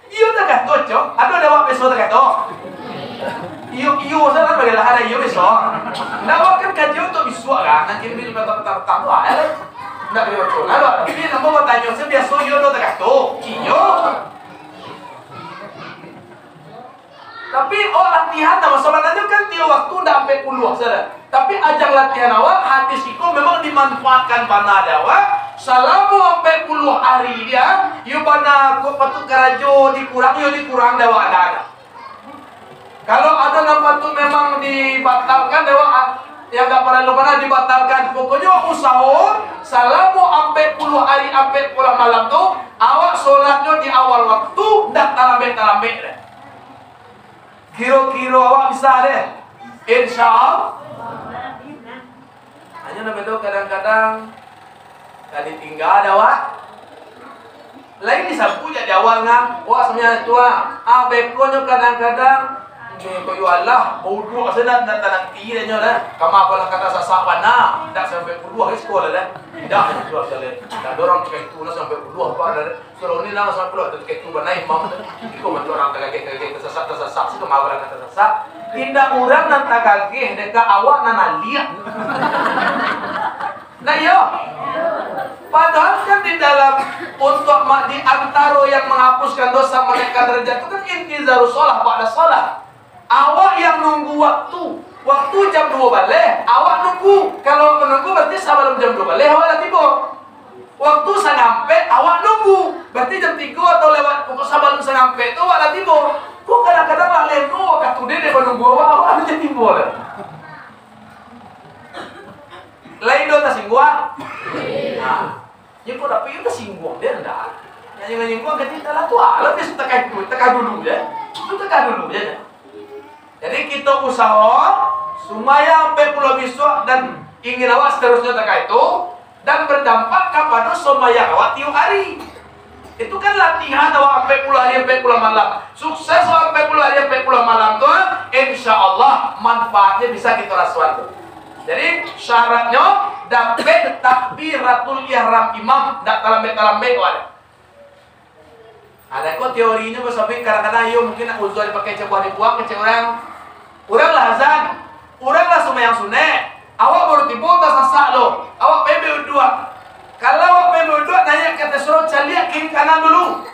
[SPEAKER 1] Iyo tak kata cok, ada awak besok tak kata. Iyo saya bagi lah ada iyo besok. Awak kan kaji untuk biswa kan, nanti bila bertemu tu ada. Nak dia cok, ada. Ini nampak bertanya saya biasa iyo tak kata. Iyo. Tapi latihan nama sebenarnya kan tiap waktu dah sampai puluh saja. Tapi ajang latihan awak hadis itu memang dimanfaatkan pada awak. Selama sampai puluh hari dia, you mana kau patut karajo dikurang dewa ada. Kalau ada yang patut memang dibatalkan dewa yang tak pernah lupa dibatalkan. Pokoknya usaha selama sampai puluh hari sampai puluh malam tu awak solatnya di awal waktu dak talambe deh. Kira-kira awak bisa deh. Insya Allah. Hanya nak betul kadang-kadang tadi tinggal ada awak. Lain disapu jadi awal ngah. Wah sebenarnya tua. Bekonya kadang-kadang. Koyo Allah, bodoh asal nak nanti dia nyolah. Kamu apalah kata sasak wana. Tak sampai puluh hari sekolah dah. Tidak puluh sekali. Tak dorang pakai tu nak sampai puluh apa dah. Kalau ni nak sampai puluh tu pakai tu banai mam. Iko macam orang kagak tersesat sih kamu orang kata tersesat. Tidak orang nak kagak dekat awak nak lihat. Nah yo. Padahal kan di dalam untuk di antara yang menghapuskan dosa mereka derajat itu kan intizarus shalah ba'da shalah. Awak yang nunggu waktu jam 2 balik, awak nunggu. Kalau menunggu berarti sebelum jam 2 balik awak dah tiba. Waktu sampai awak nunggu, berarti jam 3 atau lewat pukul sebelum sampai itu awak dah tiba. Kok kadang-kadang lah leno kat tu dia menunggu awak jadi tiba dah. Lain do tak singgung. Nah, ya kok tapi itu singgung dia enggak. Yang nyinggung kita lah tu lah dia tekan dulu ya. Itu tekan dulu ya. Jadi kita usaha supaya sampai pulau besok dan ingin awak seterusnya terkait itu dan berdampak kepada semaya awak tiap hari. Itu kan latihan awak sampai pulau hari sampai pulau malam. Sukses awak sampai pulau hari sampai pulau malam tuh, insya Allah manfaatnya bisa kita rasakan. Jadi syaratnya dapat takbiratul ihram imam dak talambe ada. Ada kok teorinya sampai kadang-kadang yo mungkin nak uzur dipakai cebuah dibuang ke orang lah azan, orang lah sembahyang sunat. Awak baru tiba tak sasak lo. Awak PB dua. Kalau awak PB dua nanya kata suruh caliak kiri kanan dulu.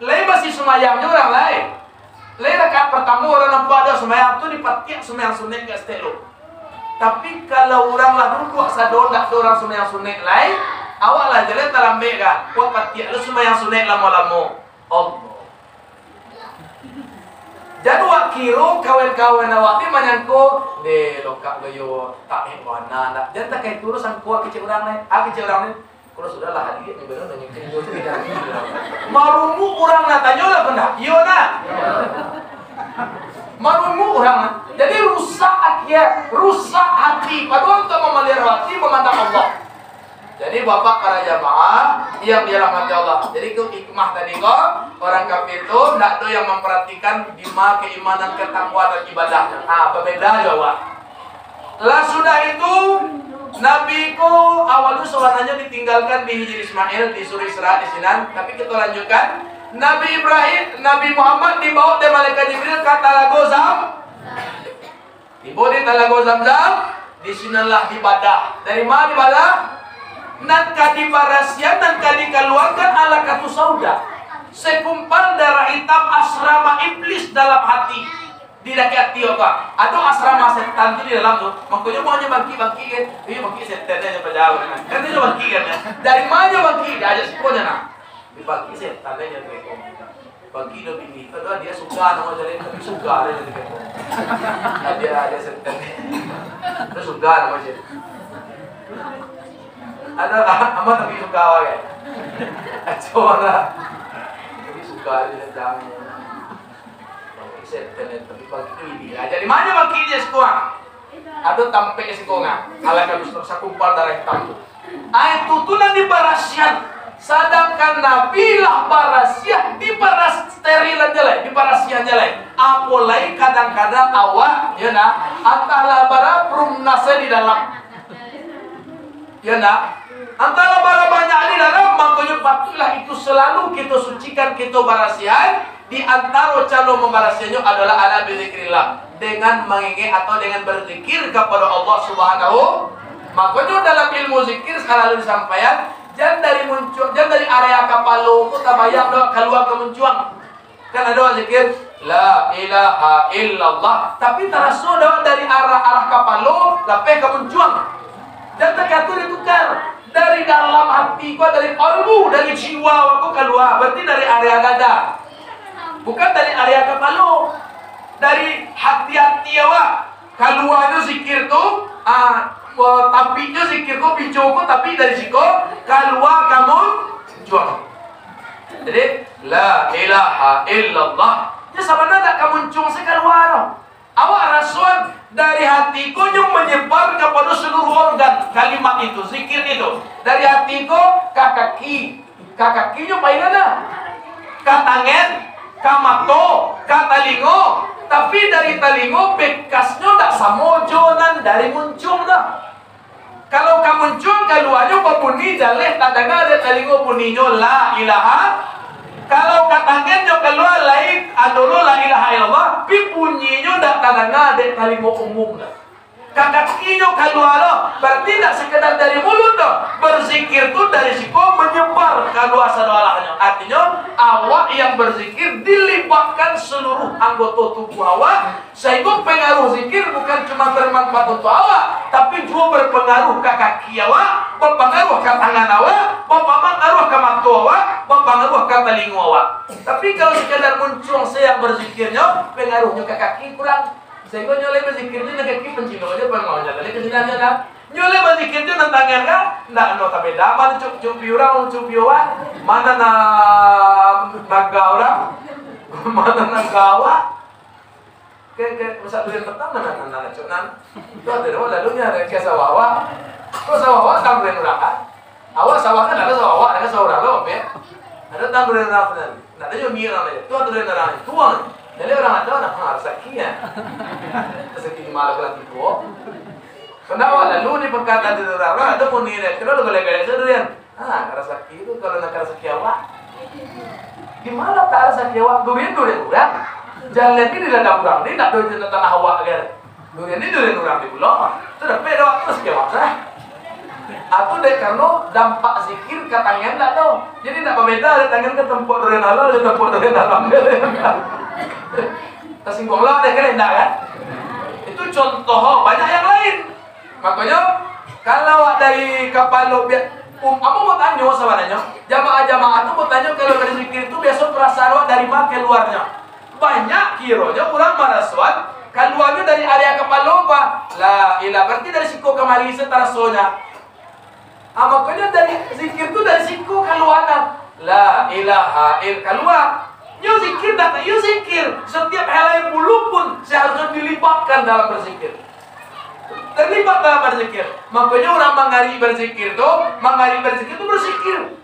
[SPEAKER 1] Lain masih sembahyangnya orang lain. Lain rakaat pertama orang nampak ada sembahyang tu dipatiak sembahyang sunat ke stelo. Tapi kalau orang lah duduk sadon tak ada orang sembahyang sunat lain, awak lah jalan talambe kan. Kuat patiak lu sembahyang sunat lama-lama. Allah. Jadi wak kiro kawan-kawan awak ni manyangko de lokak gayo tak hekwana nak. Jangan tak kayak turus sang kuat kecil orang lain. Kecil orang ni. Kalau sudahlah hadir ni benar nanya kecil tu tidak. Marumu orang nak tanya lah benda. Iyo nak. Marumu orang nak. Jadi rusak akhir, rusak hati. Padahal untuk memelihara hati memandang Allah. Jadi bapak para jamaah yang dirahmati Allah. Jadi itu hikmah tadi kok orang kafir itu tidak ada yang memperhatikan bima keimanan, ketakwaan dan ibadahnya. Berbeda jawab. Lah sudah itu Nabi ku awalnya soalannya ditinggalkan di Hijri Ismail di Surah Isra di Sinan. Tapi kita lanjutkan. Nabi Ibrahim, Nabi Muhammad dibawa oleh malaikat Jibril ke Talago dibawa di Talago Zamzam. Di sinilah ibadah. Dari mana ibadah? Nan kadi barasian dan kadi keluarkan ala katu sauda. Sekumpal darah hitam asrama iblis dalam hati. Di dekat hati apa? Ada asrama setan itu di dalam tu. Makanya mau hanya bangki kan? Iya bangki setannya yang berjauh. Kan dia bangki kan? Dari mana bangki? Dia aja sekolah nak. Di bangki setannya yang berjauh. Bangki dia bini. Kalau dia suka nama jalan tapi suka dia jadi berjauh. Dia setan. Dia suka nama jalan. Ada amat tapi suka wae. Coba tapi suka dia jangan. Set tapi pagi ini. Jadi mana bagi dia sekolah? Ada tampe sekonga. Ala kabus sakumpal darah hitam. Ai tutunan di barasian. Sedangkan Nabi lah barasian di baras sterilan jelek, di barasian jelek. Apalagi kadang-kadang awak, ya nak, antara bara prum nase di dalam. Ya nak, antara bara banyak di dalam, makanya patutlah itu selalu kita sucikan, kita barasian. Di antara calon membarasiannya adalah ala bizikrillah, dengan mengingat atau dengan berzikir kepada Allah Subhanahu. Makanya dalam ilmu zikir selalu disampaikan, jangan dari area kapal lo, kita bayang doa keluar ke mencuang. Kan ada zikir la ilaha illallah, tapi terasa doa dari arah kapal lo, sampai ke mencuang. Dan terkatur ditukar dari dalam hati gua, dari kalbu, dari jiwa aku keluar, berarti dari area dada. Bukan dari area kepala, dari hati-hati awak. Keluarnya zikir tu, tapinya zikir tu, bijoku tapi dari situ keluar kamu jual. Jadi la ilaha illallah. Ya sebenarnya tak kamu cung keluar. Awak rasul dari hatiku yang menyebar kepada seluruh organ. Kalimat itu, zikir itu dari hatiku ke kaki, kakinya painana, ke tangan, kamato, katalingo, tapi dari talingo bekasnya tak sama jonan dari muncul dah. Kalau kamu muncul keluarnya bunyi jaleh tak dengar ada talingo bunyinya la ilaha. Kalau katangannya keluar lain adolo la ilaha illallah, pi bunyinya tak dengar ada talingo umum dah. Kakinya keluar loh, berarti tidak sekedar dari mulut loh. Berzikir itu dari siku menyebar keluar seluruhnya. Artinya awak yang berzikir dilibatkan seluruh anggota tubuh awak, sehingga pengaruh zikir bukan cuma bermanfaat untuk awak, tapi juga berpengaruh ke kaki awak, berpengaruh ke tangan awak, berpengaruh ke mata awak, berpengaruh ke telinga awak. Tapi kalau sekedar muncul saya berzikirnya, pengaruhnya ke kaki kurang. Sehingga nyoleh berzikirnya nak kaki pencino aja pengawalnya kali kesinannya dah. Nyoleh berzikirnya nantangan kan? Ndak no tapi dah mana cup orang cup orang mana naga orang mana nagawa ke masa tulen petang mana cunan tu ada dua lalunya ke sawawa tu sawawa tamren orang kan awak sawah kan ada sawawa ada sawawa lo be ada tamren orang kan ndak ada yo mira le tu ada orang tuang. Jadi orang ada nak rezekinya, rezeki malah kelak itu. Kenapa lalu ni perkataan itu orang ada pun ni deh. Kalau lu gale-gale sedurian, rezeki itu kalau nak rezeki awak, gimana tak rezeki awak? Durian orang. Jalan ini adalah orang ni nak durian tanah awak kan? Durian ini durian orang di pulau. Itu dah beda rezeki awak sah. Aku dek karena dampak zikir katanya tak tahu. Jadi tak berbeda ada tangan ke tempat durian halal, ada tempat durian haram. Tersinggung lah deh kan enggak kan? Itu contoh banyak yang lain. Makanya kalau dari kapal lo aku mau tanya sebenarnya jamaah-jamaah tuh mau tanya kalau dari zikir itu biasa perasaan dari mana keluarnya? Banyak kiranya orang maraswan keluarnya dari area kapal lo apa? La ilah berarti dari siku kemari setara sonya. Makanya dari zikir itu dari siku keluarnya. La ilaha il keluar. Yo zikir datang, yo zikir. Setiap helai bulu pun seharusnya dilibatkan dalam berzikir. Terlibat dalam berzikir. Makanya orang mengari berzikir itu berzikir.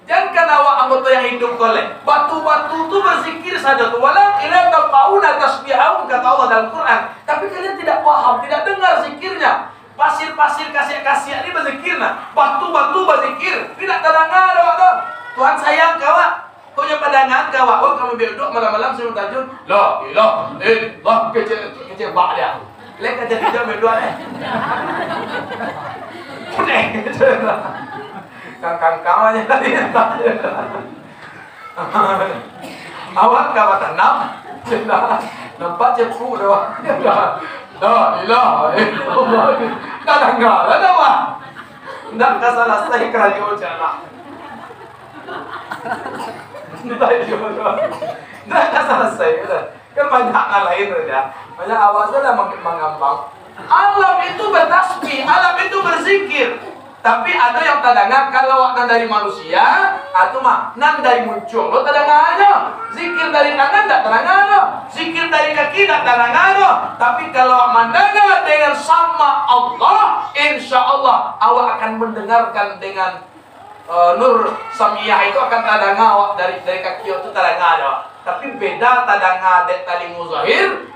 [SPEAKER 1] Jangan awak anggota yang hidup kolek. Batu-batu itu berzikir saja tuh. Walau kalian tafauna tasbihahum kata Allah dalam Quran. Tapi kalian tidak paham, tidak dengar zikirnya. Pasir-pasir kasih-kasih ini berzikir nah. Batu-batu berzikir. Tidak terdengar awak. Tuhan sayang kawak. Kau yang padangan kawak, oh kamu berdua malam-malam sebelum tahajud. La ilaha illallah kecil bak dia. Lek aja tidak berdua eh. Kang aja tadi. Awak kawat tanam. Nampak cepu dah. La ilaha illallah. Kadang-kadang ada wah. Ndak kasalah saya kerajo jana. Nah, selesai kan banyak hal lain ya. Banyak awal sudah mengambang. Alam itu bertasbih, alam itu berzikir. Tapi ada yang tadanga kalau nan dari manusia, atau mah nan dari muncul lo tadanga aja. Zikir dari tangan tak tadanga aja. Zikir dari kaki tak tadanga aja. Tapi kalau mandanga dengan sama Allah, insya Allah awak akan mendengarkan dengan nur samiyah itu akan tadanga awak dari kaki itu tadanga aja. Tapi beda tadanga dek tali muzahir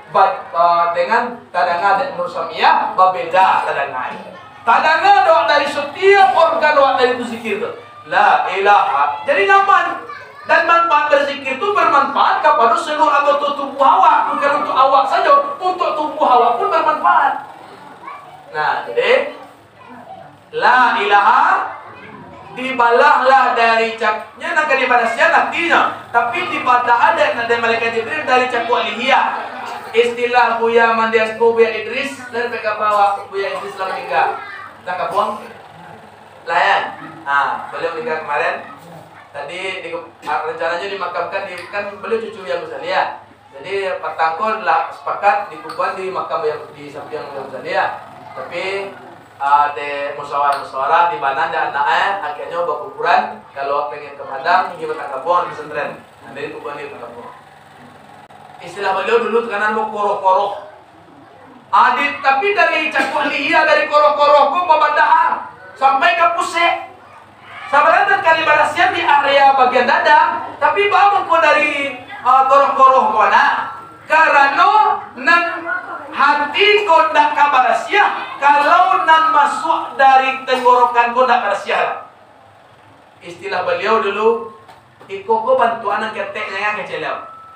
[SPEAKER 1] dengan tadanga dek nur samiyah, berbeda tadanga. Tadanga doa dari setiap organ doa dari itu zikir tu. La ilaha. Jadi nyaman. Dan manfaat berzikir itu bermanfaat kepada seluruh anggota tubuh awak. Bukan untuk awak saja, untuk tubuh awak pun bermanfaat. Nah, jadi la ilaha dibalahlah dari caknya nak daripada siapa nantinya. Tapi dibadah ada malaikat Jibril dari caku alihiyah. Istilah Buya Mandiasku Buya Idris dan mereka bawa Buya Idris lah meninggal. Tak kabuang layan. Beliau meninggal kemarin. Tadi rencananya dimakamkan kan beliau cucu yang Musalia. Jadi Patangkon lah sepakat dikuburan di makam yang di samping yang Musalia. Tapi de musyawarah di mana ada anaknya akhirnya berkuburan kalau pengen ke Padang pergi ke Kabuang di pesantren. Jadi kuburan di Kabuang. Istilah beliau dulu tekanan mau koroh-koroh. Tapi dari cakup liya dari koroh-koroh kok babadah sampai ke pusek. Sebenarnya kali barasian di area bagian dada, tapi bangun kok dari koroh-koroh mana? Karena nan hati kau ndak kabarasiah, kalau nan masuk dari tenggorokan kau ndak barasiah. Istilah beliau dulu, ikut bantuan yang keteknya yang kecil.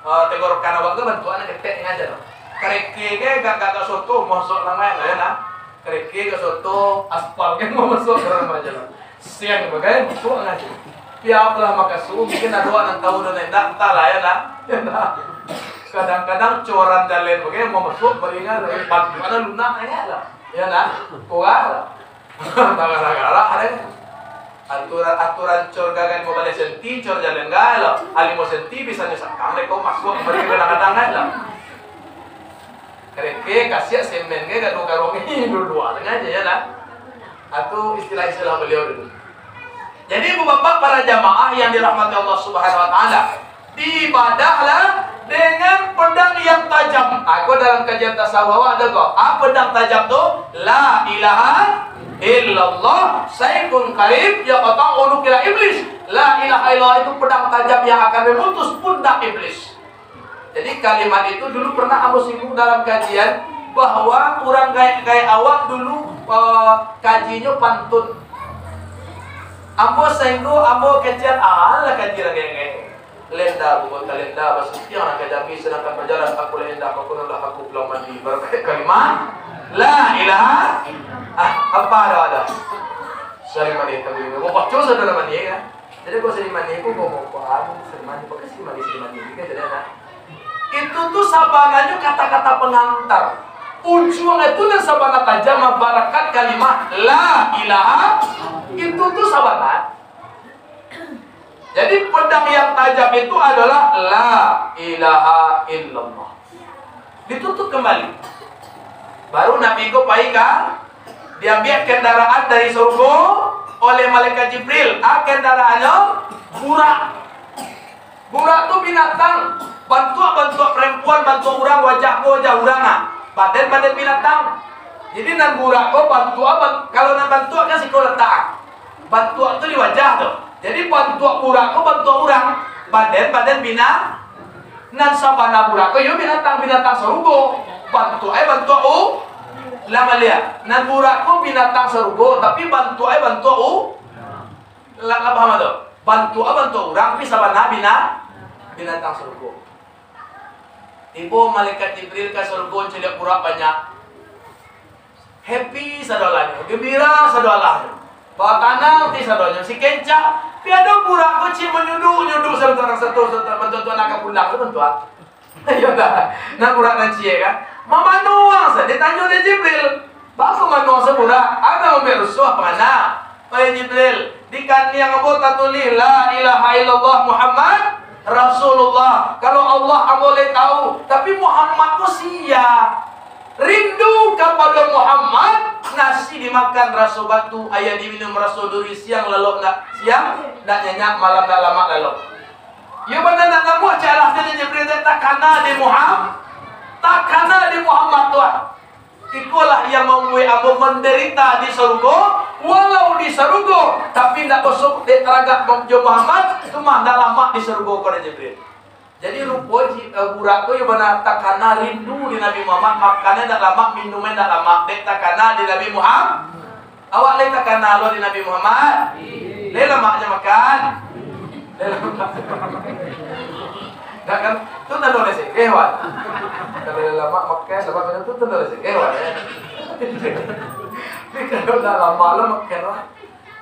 [SPEAKER 1] Tenggorokan abang tu bantuan yang keteknya aja. Kereke ke gak soto masuk namanya ya nah. Kereke ke soto aspal ke mau masuk dalam aja lah. Siang bagai masuk aja. Piaplah makasu mungkin ada orang tahu dan endak entahlah ya nah. Kadang-kadang coran jalan bagai mau masuk beringat dari bantuan lunak aja lah. Ya nah. Kuah. Gara-gara ada aturan cor gagal mau balik senti cor jalan gagal. Ali mau senti bisa nyesat kamu kau masuk mereka kadang-kadang lah. Kereke kasih semen ke garong-garong ini dua-dua aja ya lah. Atau istilah-istilah beliau dulu. Jadi bapak para jamaah yang dirahmati Allah Subhanahu Wa Taala, diibadahlah dengan pedang yang tajam. Aku dalam kajian tasawuf ada kok. Pedang tajam tu la ilaha illallah sayyidun qarib ya qata'u unukila iblis. La ilaha illallah itu pedang tajam yang akan memutus pundak iblis. Jadi kalimat itu dulu pernah aku singgung dalam kajian bahwa orang kayak awak dulu kajinya pantun. Ambo singgung, ambo kajian lah kajian kayak lenda bukan kalenda pasti orang kajami sedangkan berjalan aku lenda aku nolak aku belum mandi berkat kalimat la ilaha apa ada sering mandi kami mau baca saudara mandi kan. Jadi kalau sering mandi aku mau paham sering mandi pakai sering mandi kan jadi ada. Itu tuh sabananya kata-kata pengantar. Ujung itu dan sabana tajam barakat kalimat la ilaha itu tuh sabana. Jadi pedang yang tajam itu adalah la ilaha illallah. Ditutup kembali. Baru Nabi ko paika diambil kendaraan dari surga oleh malaikat Jibril. Kendaraannya burak. Burak itu binatang. Bantu perempuan, bantu orang, wajah orang. Badan binatang. Jadi nan burak ko bantu apa? Kalau nan bantu kan sih kau letak. Bantu itu di wajah tuh. Jadi bantu burak ko bantu orang. Badan binatang. Nan sabana burak ko yo binatang serugo. Bantu lama lihat. Nan burak ko binatang serugo, tapi bantu lah paham tuh. Bantu orang, tapi sabana binatang serugo. Ibu malaikat Jibril ke surga celik burak banyak. Happy sadolanya, gembira sadolanya. Bawa tanah ti sadolanya si kencak. Piado burak kecil menyuduh satu bentuk anak pulang tu bentuk. Ya dah. Nak burak nanti kan. Mama nuang sa ditanya oleh Jibril. Bapak manuang sa burak. Ada memerusuh mana? Oleh Jibril. Dikan yang abota tulis la ilaha illallah Muhammad Rasulullah. Kalau Allah boleh tahu, tapi Muhammad tu sia. Rindu kepada Muhammad, nasi nasi dimakan raso batu, ayam diminum raso duri, siang lalu nak siang, nak nyenyak malam nak lama lalu. Ya benar nak kamu cara saja Jibril tak kana di Muhammad, tak kana di Muhammad Tuhan. Itulah yang membuat aku menderita di surga, walau di surga, tapi tidak masuk di telaga Muhammad, cuma tidak lama di surga pada Jibril. Jadi rupa burak tu yang benar takana rindu di Nabi Muhammad, makannya tak lama, minumnya tak lama. Dek takana di Nabi Muhammad. Awak le takana lo di Nabi Muhammad. Le lama aja makan. Le lama. Dah kan? Tu tak boleh sih, hewan. Kalau lama makan, lama minum tu tak boleh sih, hewan. Ni kalau dah lama lo makan lah.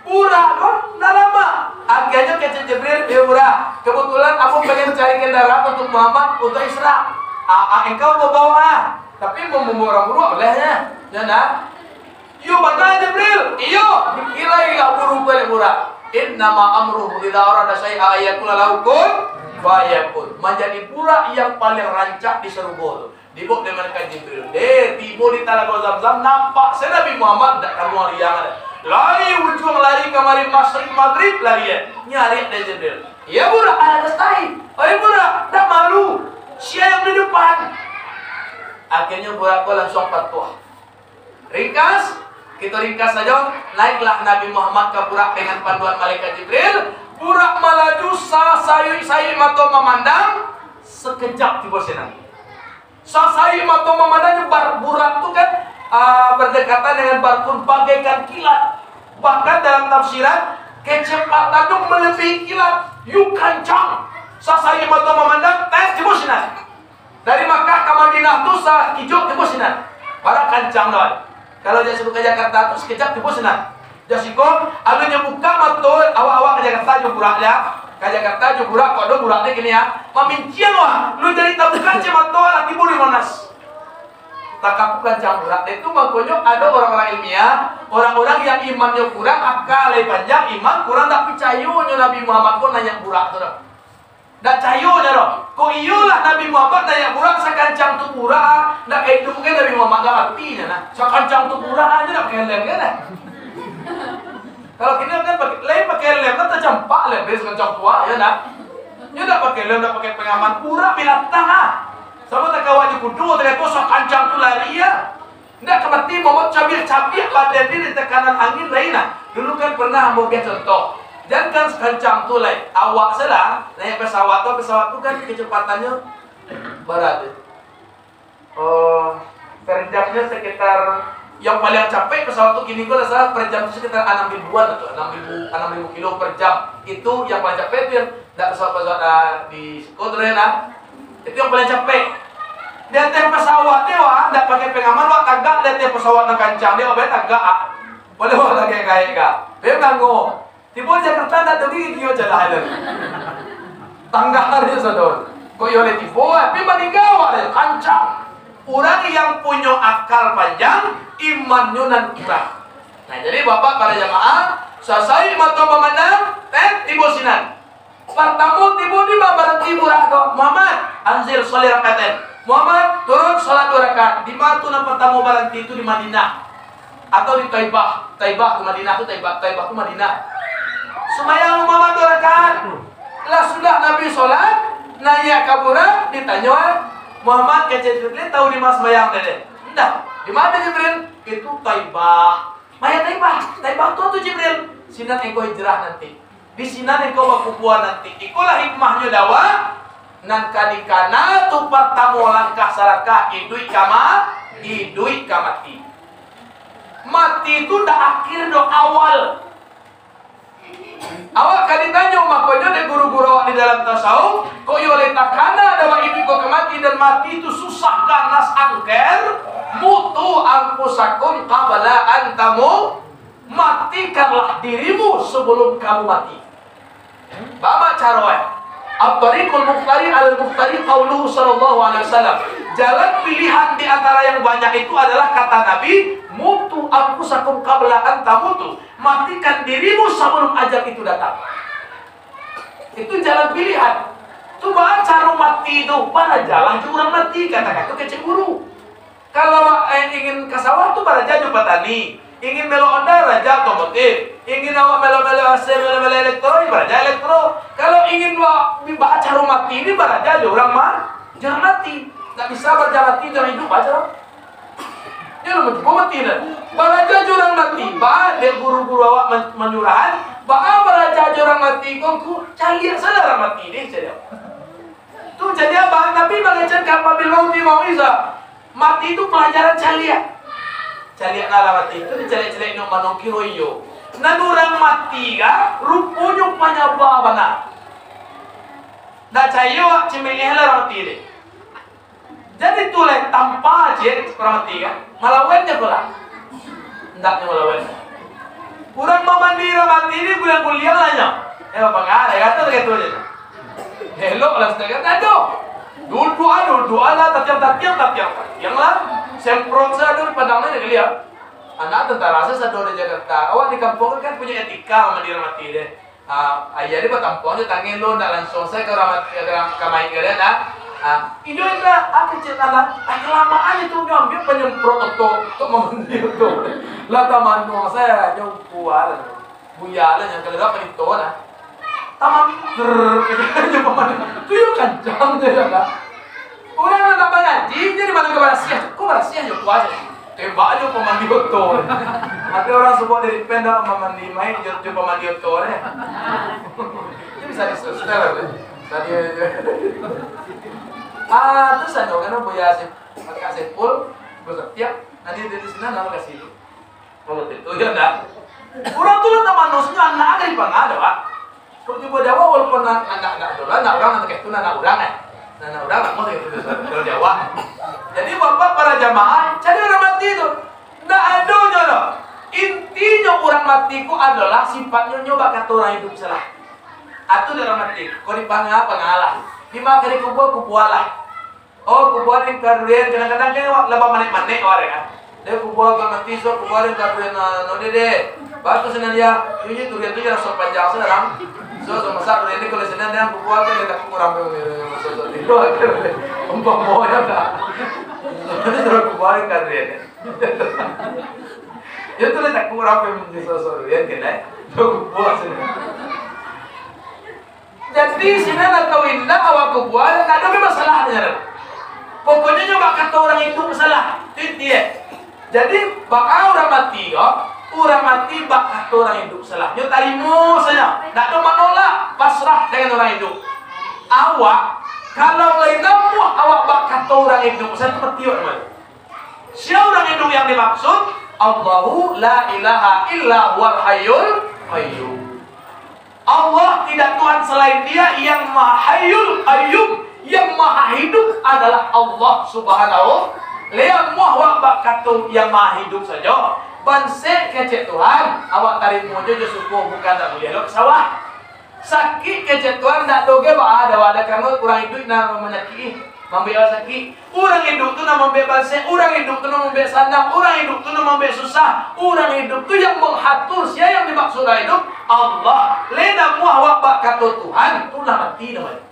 [SPEAKER 1] Murah kok, nggak lama. Akhirnya kecil Jibril, ya murah. Kebetulan aku pengen cari kendaraan untuk Muhammad untuk Isra. Engkau mau bawa, tapi mau membawa orang buru bolehnya, ya nak? Yo betul Jibril, iyo. Dikira nggak buru boleh murah. Innama amruhu idza arada syai'a ayakuna lahu kun fayakun. Menjadi pura yang paling rancak di surga. Dibawa dengan Jibril. Tiba di Talaga Zamzam nampak Nabi Muhammad tak keluar yang ada. Lari ujung lari kemari masrik maghrib lari ya. Nyari ada Jibril. Ya burak ada kestai. Oh ya burak, dah malu. Siapa yang di depan? Akhirnya burak kau langsung patuh. Ringkas, kita ringkas saja. Naiklah Nabi Muhammad ke burak dengan panduan malaikat Jibril. Burak melaju sayu mata memandang. Sekejap tiba senang. Sayu mata memandang burak tu kan berdekatan dengan barkun bagaikan kilat. Bahkan dalam tafsiran kecepatan itu melebihi kilat. Yuk kancang. Sasayi mata memandang tes di musinan. Dari Makkah ke Madinah itu sah hijau di musinan. Para kancang doang. Kalau dia sebut ke Jakarta itu sekejap di musinan. Jasiko, alunya buka matul awak-awak ke Jakarta juburaknya. Ke Jakarta juburak kok do buraknya gini ya. Mamincian wah, lu jadi tabukan cematul timbul di Monas. Takapukan campuran itu makanya ada orang-orang ilmiah, orang-orang yang imannya kurang, akal panjang, iman kurang tak percaya Nabi Muhammad pun nanya burak tu dah. Tak percaya dah. Kok iyalah Nabi Muhammad nanya burak sakancang tu burak, nak kayak itu mungkin Nabi Muhammad tak artinya nah. Sakancang tu burak aja nak pakai lem kan? Kalau kita kan pakai lem kan tercampak lem dari sakancang tua ya nak. Dia tak pakai lem, tak pakai pengaman burak binatang ah. Sama tak kawan kudu dengan kosong kancang tu lari ya. Ndak kemati mau cabik-cabik badan dia di tekanan angin lain lah. Dulu kan pernah mau contoh. Dan kan kancang tu lain. Awak salah naik pesawat tu kan kecepatannya berat. Per jamnya sekitar yang paling capek pesawat tu kini gua rasa per jam tu sekitar 6 ribuan atau 6 ribu kilo per jam. Itu yang paling capek tu yang ndak pesawat di Kodrena. Itu yang paling capek. Dia teh pesawat dia wah, tidak pakai pengaman wah tagak dia teh pesawat nak kancang dia obet tagak. Boleh wah lagi kayak gak. Dia nganggo. Tiba Jakarta tak tahu dia jalan. Tangga dia sador. Kau oleh tiba, tapi meninggal dia kancang. Orang yang punya akal panjang, imannya nan kurang. Nah jadi bapak para jamaah, sasai mata memandang, tiba sinan. Pertama tiba di bareng tiba rakat Muhammad anzil sholat rakaat. Muhammad turun sholat 2 rakaat. Di mana tu pertama bareng itu di Madinah atau di Taibah. Taibah ke Madinah tu Taibah ke Madinah. Sembahyang Muhammad 2 rakaat. Lah sudah Nabi sholat, nanya kabura, ditanya Muhammad ke Jibril tahu di mana sembahyang deh. Enggak. Di mana Jibril? Itu Taibah. Maya Taibah tu Jibril. Sinan engkau hijrah nanti. Di sini engkau bakupuan nanti. Ikulah hikmahnya dakwah. Nan kadikana tu pertama langkah saraka idui kamati. Mati itu dah akhir do awal. Awak kaditanya makanya de guru-guru awak di dalam tasawuf, kok yo letakana dawa idui kok mati dan mati itu susah ganas angker. Mutu anfusakum qabla antamu. Matikanlah dirimu sebelum kamu mati. Bapak Caroy, At-Tariqul Muftari al-Muftari qauluhu sallallahu alaihi wasallam. Jalan pilihan di antara yang banyak itu adalah kata Nabi, mutu anfusakum qabla an tamutu. Matikan dirimu sebelum ajal itu datang. Itu jalan pilihan. Coba cara mati itu pada jalan curang mati kata-kata keceburu. Kalau ingin ke sawah tuh pada jaju petani. Ingin melo onda raja otomotif. Ingin awak melo-melo AC, melo-melo elektro, baraja elektro. Kalau ingin baca rumah mati ini baraja orang jangan mati. Tak bisa baraja mati jangan hidup baca. Ya lo mati dah. Baraja jurang mati. Ba de guru-guru awak menyurahan, ba baraja jurang mati kongku caliak saudara mati ni saja. Tu jadi apa? Tapi bagaimana kapabil mau isa. Mati itu pelajaran caliak. Caliak nala mati itu dicaliak-caliak no manoki royo. Nanurang mati ga rupunyo panyaba bana. Da cayo cimengehla mati deh. Jadi tulai tanpa aja orang mati kan, malawannya pula, hendaknya malawan. Kurang mandi mati ini bulan kuliah lahnya, pengarah kata gitu aja. Hello lah setengah kado, doa lah tatiang lah, semprot saya dulu padangnya dia. Anak tentara saya di Jakarta, awak di kampung kan punya etika mandi mati deh. Ayah dia berkampungnya tangan lo, nak langsung saya ke kamar kalian dah. Itu enggak, aku ceritakan, kelamaan itu ngambil penyemprot untuk memandi itu. Lah taman saya jauh kuat, buyalan yang kedua penito nah. Taman itu pemandi, itu yang kencang dia kan. Orang nak mengaji, jadi mana keberasihan, kok berasihan jauh kuat aja. Tembak aja pemandi itu. Ada orang sebuah dari pendak memandi main, jauh pemandi itu nih. Ini bisa disetel kan? Tadi terus ada orang boya kasih full bertiap nanti dari sini nggak kasih kalau itu ya enggak orang tuh lah taman nosnya anak ada di pangada pak kalau coba Jawa walaupun anak dolan anak orang nanti itu anak orang anak orang nggak mau itu kalau Jawa jadi bapak para jamaah cari orang mati itu nggak ada loh intinya orang matiku adalah sifatnya nyoba kata orang hidup salah atau orang mati kau dipanggil pengalah lima kali kubualah. Oh, kubuarin karuan kadang-kadang kan laba manik-manik orang kan. Dia kubuar ke mati so kubuarin karuan no dede. Batu senan dia, ini durian tu jangan sok panjang sekarang. So masak durian ini kalau senan dia kubuar kan dia tak kurang so itu akhirnya umpam moya dah. Jadi terus kubuarin karuan. Dia tu dia tak kurang so durian kan so kubuar senan. Jadi sini nak kawin dah awak kubuar, tak ada masalah dengan. Pokoknya nyoba kata orang itu masalah, itu dia. Jadi bakal orang mati, orang mati bak kata orang hidup salah. Nyo tarimu saja, tak ada menolak, pasrah dengan orang hidup. Awak kalau lain namu awak bak kata orang hidup, saya seperti apa? Siapa orang hidup yang dimaksud? Allahu la ilaha illa huwal hayyul qayyum. Allah tidak Tuhan selain Dia yang Maha Hayyul Qayyum, yang Maha Hidup adalah Allah Subhanahu. Yang Maha Bakatu yang Maha Hidup saja. Banse kecek Tuhan, awak tarik mojo je suku bukan tak boleh lo ke sawah. Sakit kecek Tuhan tak doge ba ada kamu kurang hidup nak menyakiti, membela sakit. Orang hidup tu nak membela banse, orang hidup tu nak membela sandang, orang hidup tu nak membela susah, orang hidup tu yang mengatur siapa yang dimaksud hidup Allah. Lena Maha Bakatu Tuhan, itulah mati namanya.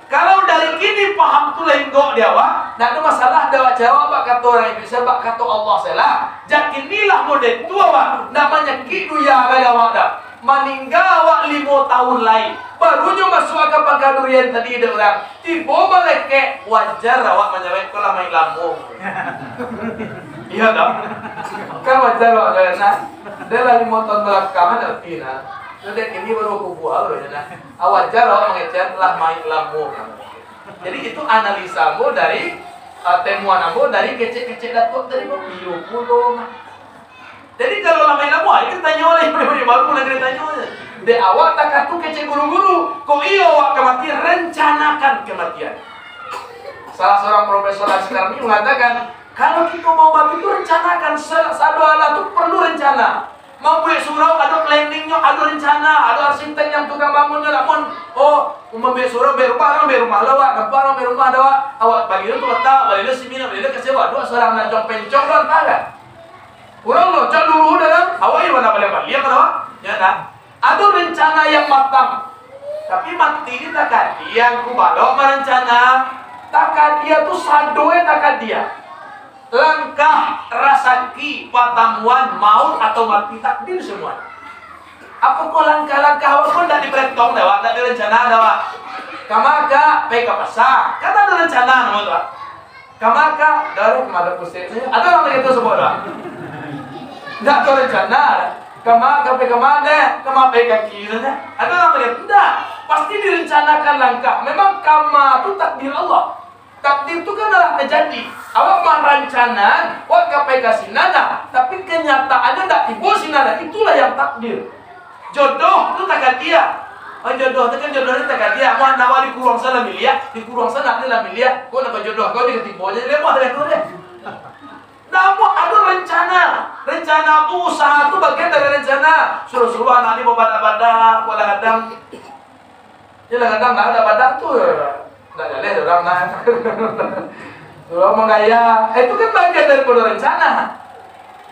[SPEAKER 1] Kalau dari kini paham tu lain gok dia awak, nak ada masalah dia jawab bak kata orang Indonesia bak kata Allah salah. Jadi inilah model tu awak namanya kiduya gaya awak dah. Meninggal awak 5 tahun lain. Barunya masuk ke pangkadurian tadi ada orang. Tiba balik ke wajar awak menjawab kalau main lampu. Iya tak? Kan wajar awak karena dia lah 5 tahun belakangan artinya. Sudah kini baru kubuah loh ya. Wajar awak mengejar telah main lampu. Jadi itu analisamu dari temuanmu dari kecek-kecek datuk dari mobil pulau. Jadi kalau main lampu, kita tanya oleh baru nak tanya. De awak tak katu kecek guru-guru. Kau iyo awak kematian rencanakan kematian. Salah seorang profesor sekarang ini mengatakan kalau kita mau mati itu rencanakan. Satu alat itu perlu rencana. Mau buat surau ada planningnya, ada rencana, ada arsitek yang tukang bangunnya. Namun, mau buat surau, rumah lawak, gampang rumah ada awak bagi itu tak, bagi itu seminar, bagi itu kesewa. Dua seorang najong pencong dan taga. Kurang loh, cak dulu dalam awak yang mana boleh balik apa? Ya tak? Ada rencana yang matang. Tapi mati ini takkan dia ku balok merencana. Takkan dia tu sadoe takkan dia. langkah, rasaki, patamuan, maut atau mati takdir semua. Apa kau langkah-langkah awak pun tak diperintong dah, tak direncana dah. Kamaka pergi ke pasar, kata ada rencana nama tu. Kamaka dari kemana pusatnya? Ada orang begitu semua dah. Tak ada rencana. Kamaka pergi ke mana? Kamaka pergi ke kiri saja. Ada orang begitu tidak. Pasti direncanakan langkah. Memang kama tu takdir Allah. Takdir itu kan adalah terjadi. Awak merancana, awak kapai kasih nada, tapi kenyataannya tak tiba sinada. Itulah yang takdir. Jodoh itu tak dia. Oh jodoh itu kan jodohnya tak dia. Mau nawa di kurang sana miliar, di kurang sana ada miliar. Kau nak jodoh kau di ketipu aja. Dia mau ada itu deh. Namun ada rencana. Rencana tu usaha tu bagian dari rencana. Suruh-suruh anak ni badak-badak, kadang-kadang. Dia kadang-kadang tak ada badak tu. Tak boleh orang nak. Orang mengaya. Itu kan bagian daripada rencana.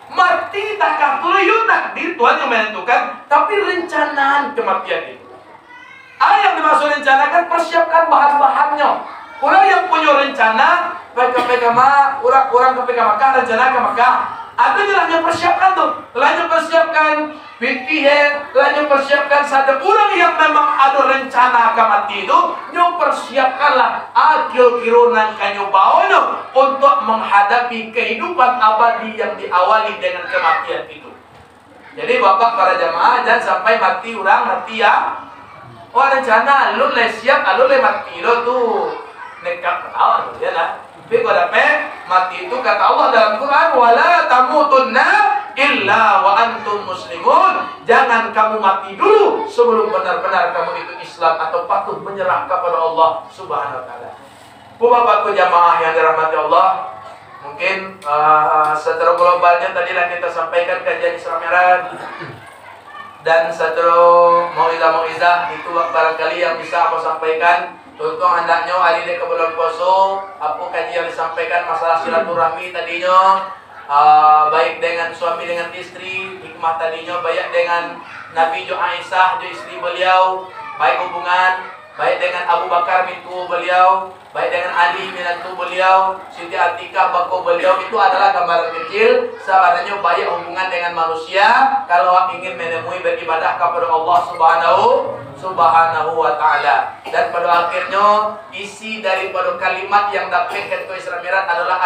[SPEAKER 1] Mati tak kabul yuk takdir Tuhan yang menentukan. Tapi rencanaan kematian itu. Apa yang dimaksud rencana kan persiapkan bahan-bahannya. Orang yang punya rencana, PKPK orang KPK Makkah rencana ke Makkah. Ada jalannya persiapkan tuh. Lainnya persiapkan fikih, lainnya persiapkan sada orang yang memang ada rencana akan mati itu, nyo persiapkanlah kira-kira nang kanyo baono untuk menghadapi kehidupan abadi yang diawali dengan kematian itu. Jadi bapak para jamaah jangan sampai mati ya. Oh rencana lu le siap, lu le mati lo tuh nekat ketawa ya lah. Tapi kalau mati itu kata Allah dalam Quran, wala tamutunna illa wa antum muslimun. Jangan kamu mati dulu sebelum benar-benar kamu itu Islam atau patuh menyerah kepada Allah Subhanahu wa taala. Bapak-bapak jamaah yang dirahmati Allah, mungkin secara globalnya tadilah kita sampaikan kajian Isra Mi'raj dan secara mauizah itu barangkali yang bisa aku sampaikan. Contoh hendaknya hari ini ke bulan puasa, apa kaji yang disampaikan masalah silaturahmi tadinya, baik dengan suami dengan istri, hikmah tadinya baik dengan Nabi Jo Aisyah jo istri beliau, baik hubungan, baik dengan Abu Bakar mintu beliau, baik dengan Ali mintu beliau, Siti Atikah bako beliau, itu adalah gambaran kecil sebenarnya baik hubungan dengan manusia kalau ingin menemui beribadah kepada Allah Subhanahu wa ta'ala. Dan pada akhirnya isi daripada kalimat yang dapat ketika Isra Mi'raj adalah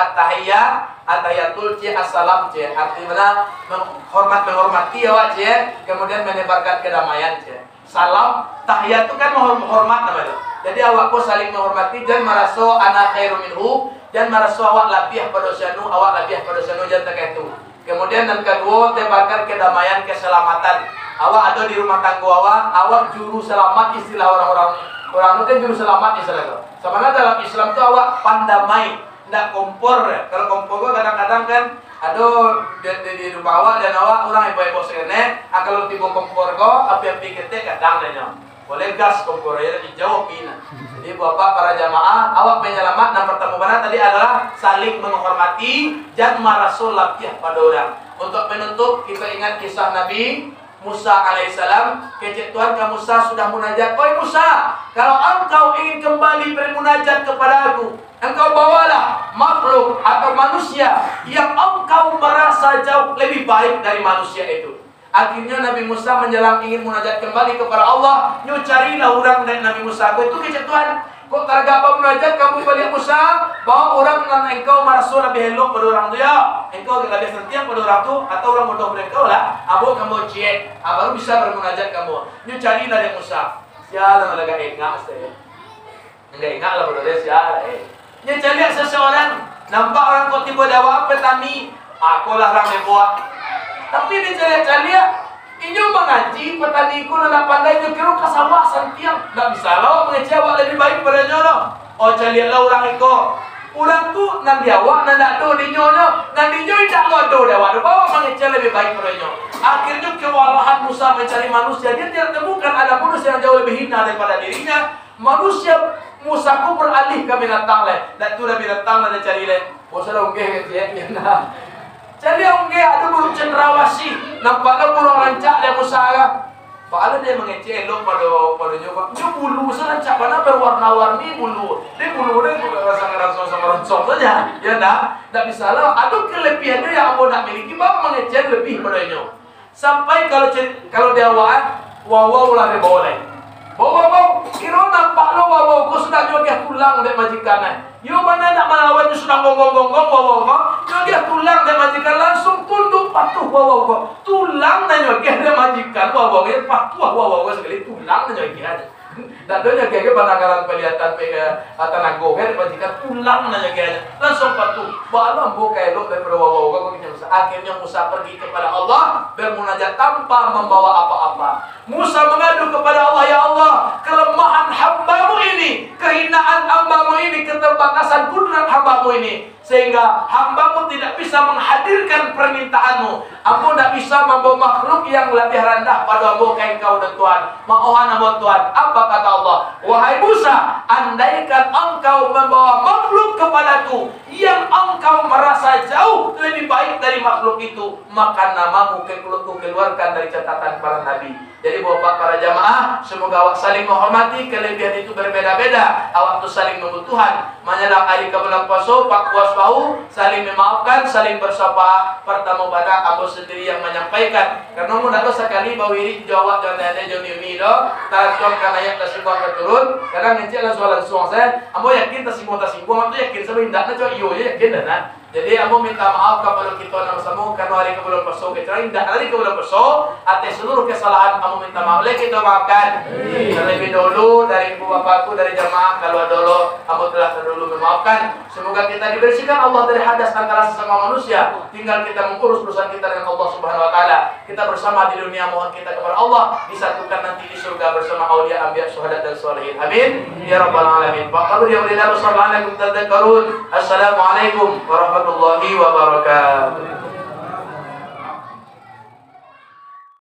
[SPEAKER 1] at-tahiyatul assalam artinya menghormati awak kemudian menebarkan kedamaian salam tahiyat itu kan menghormat namanya. Jadi awak kau saling menghormati dan merasa ana khairu minhu dan merasa awak lebih pada sanu jangan tak itu. Kemudian yang kedua tebarkan kedamaian keselamatan. Awak ada di rumah tangga awak juru selamat istilah orang-orang itu kan juru selamat istilah itu. Sebenarnya dalam Islam itu awak pandamai, tidak kompor. Kalau kompor kadang-kadang kan ada di rumah awak dan awak orang ibu-ibu sekene, kalau tiba kompor api-api kita kadang danya. Boleh gas kompor ya hijau pina. Jadi bapak para jamaah, awak penyelamat dan pertemuan tadi adalah saling menghormati dan merasa lapih pada orang. Untuk menutup kita ingat kisah Nabi Musa alaihissalam. Kecik Tuhan ke Musa sudah munajat. Oi Musa, kalau engkau ingin kembali bermunajat kepada aku, engkau bawalah makhluk atau manusia yang engkau merasa jauh lebih baik dari manusia itu. Akhirnya Nabi Musa menjelang ingin munajat kembali kepada Allah, nyu carilah orang dari Nabi Musa. Itu kecik Tuhan, kok targa apa munajat kamu balik Musa, bawa orang dengan engkau merasa lebih elok pada orang tu ya. Engkau lebih setia pada orang tu atau orang bodoh pada engkau lah. Abu kamu cek, baru bisa bermunajat kamu. Nyu carilah dari Musa. Sialan ada gak ingat saya. Enggak ingat lah pada dia sialan. Nyu cari seseorang, nampak orang kok tiba dawa petani, aku lah orang buah. Tapi dia cari-cari inyo mengaji petani ku nak pandai nyo kira kasawah santiang. Tak bisa lah mengecewa lebih baik pada nyo lah. Oh cari lah orang itu. Orang tu nan diawak nan tak do di nyo nan di nyo tak ngodo diawak. Bawa mengecewa lebih baik pada nyo. Akhirnya kewalahan Musa mencari manusia, dia tidak temukan ada manusia yang jauh lebih hina daripada dirinya. Manusia Musa ku beralih ke binatang lain. Dan tu dah binatang lah dia cari lain. Bosan lah ungkeh kecil nah. Jadi orang ada burung cenderawasi, nampaknya burung rancak dia Musa lah. Paala dia mengecek elok pada nyoba. Dia bulu selancap mana berwarna-warni bulu. Dia bulu dia rasa sama roncong saja. Ya tak bisa lah. Ada kelebihannya yang ambo nak miliki bawa mengecek lebih padanya. Sampai kalau dia wow lah dia bawa lain. Bawa, kira nampak lo wow, kau sudah joget tulang dek majikan. Yo mana nak melawan sudah gonggong wow kau, joget tulang dek majikan langsung tunduk patuh wow kau. Tulang dan joget dek majikan wow dia patuh wow sekali tulang dan joget. Dan dia kayak pandangan kelihatan tenaga kan majikan tulang dan joget langsung patuh. Balam buka elok daripada wow kau kita akhirnya Musa pergi kepada Allah bermunajat tanpa membawa apa-apa. Musa mengadu kepada Allah, ya Allah, kelemahan hambamu ini, kehinaan hambamu ini, keterbatasan kudrat hambamu ini, sehingga hambamu tidak bisa menghadirkan permintaanmu. Ambo tidak bisa membawa makhluk yang lebih rendah pada ambo kain kau dan Tuhan. Maohan ambo Tuhan. Apa kata Allah? Wahai Musa, andaikan engkau membawa makhluk kepadaku yang engkau merasa jauh lebih baik dari makhluk itu, maka namamu keluarkan dari catatan para nabi. Jadi bapak para jamaah, semoga awak saling menghormati, kelebihan itu berbeda-beda. Awak tu saling membutuhkan. Manyalah hari kebulan puasa, pak puas bau, saling memaafkan, saling bersapa. Pertama pada aku sendiri yang menyampaikan. Karena mudah sekali bawa iri jawab dan ada joni do. Tarjom karena yang tersinggung turun. Kadang ngecek langsung saya. Ambo yakin tersinggung. Ambo yakin sebab indahnya cuma iyo yakin dah. Jadi ambo minta maaf kepada kita sama-sama karena hari kebulan puasa kita indah hari kebulan puasa atas seluruh kesalahan ambo minta maaf. Boleh kita maafkan. Terlebih dahulu dari ibu bapakku dari jamaah kalau dulu ambo telah terdahulu memaafkan. Semoga kita dibersihkan Allah dari hadas antara sesama manusia. Tinggal kita mengurus urusan kita dengan Allah Subhanahu Wa Taala. Kita bersama di dunia, mohon kita kepada Allah disatukan nanti di surga bersama aulia, anbiya, syuhada dan sholihin. Amin ya rabbal alamin. Wa qul ya ulil albab tadhakkarun. Assalamualaikum warahmatullahi wabarakatuh.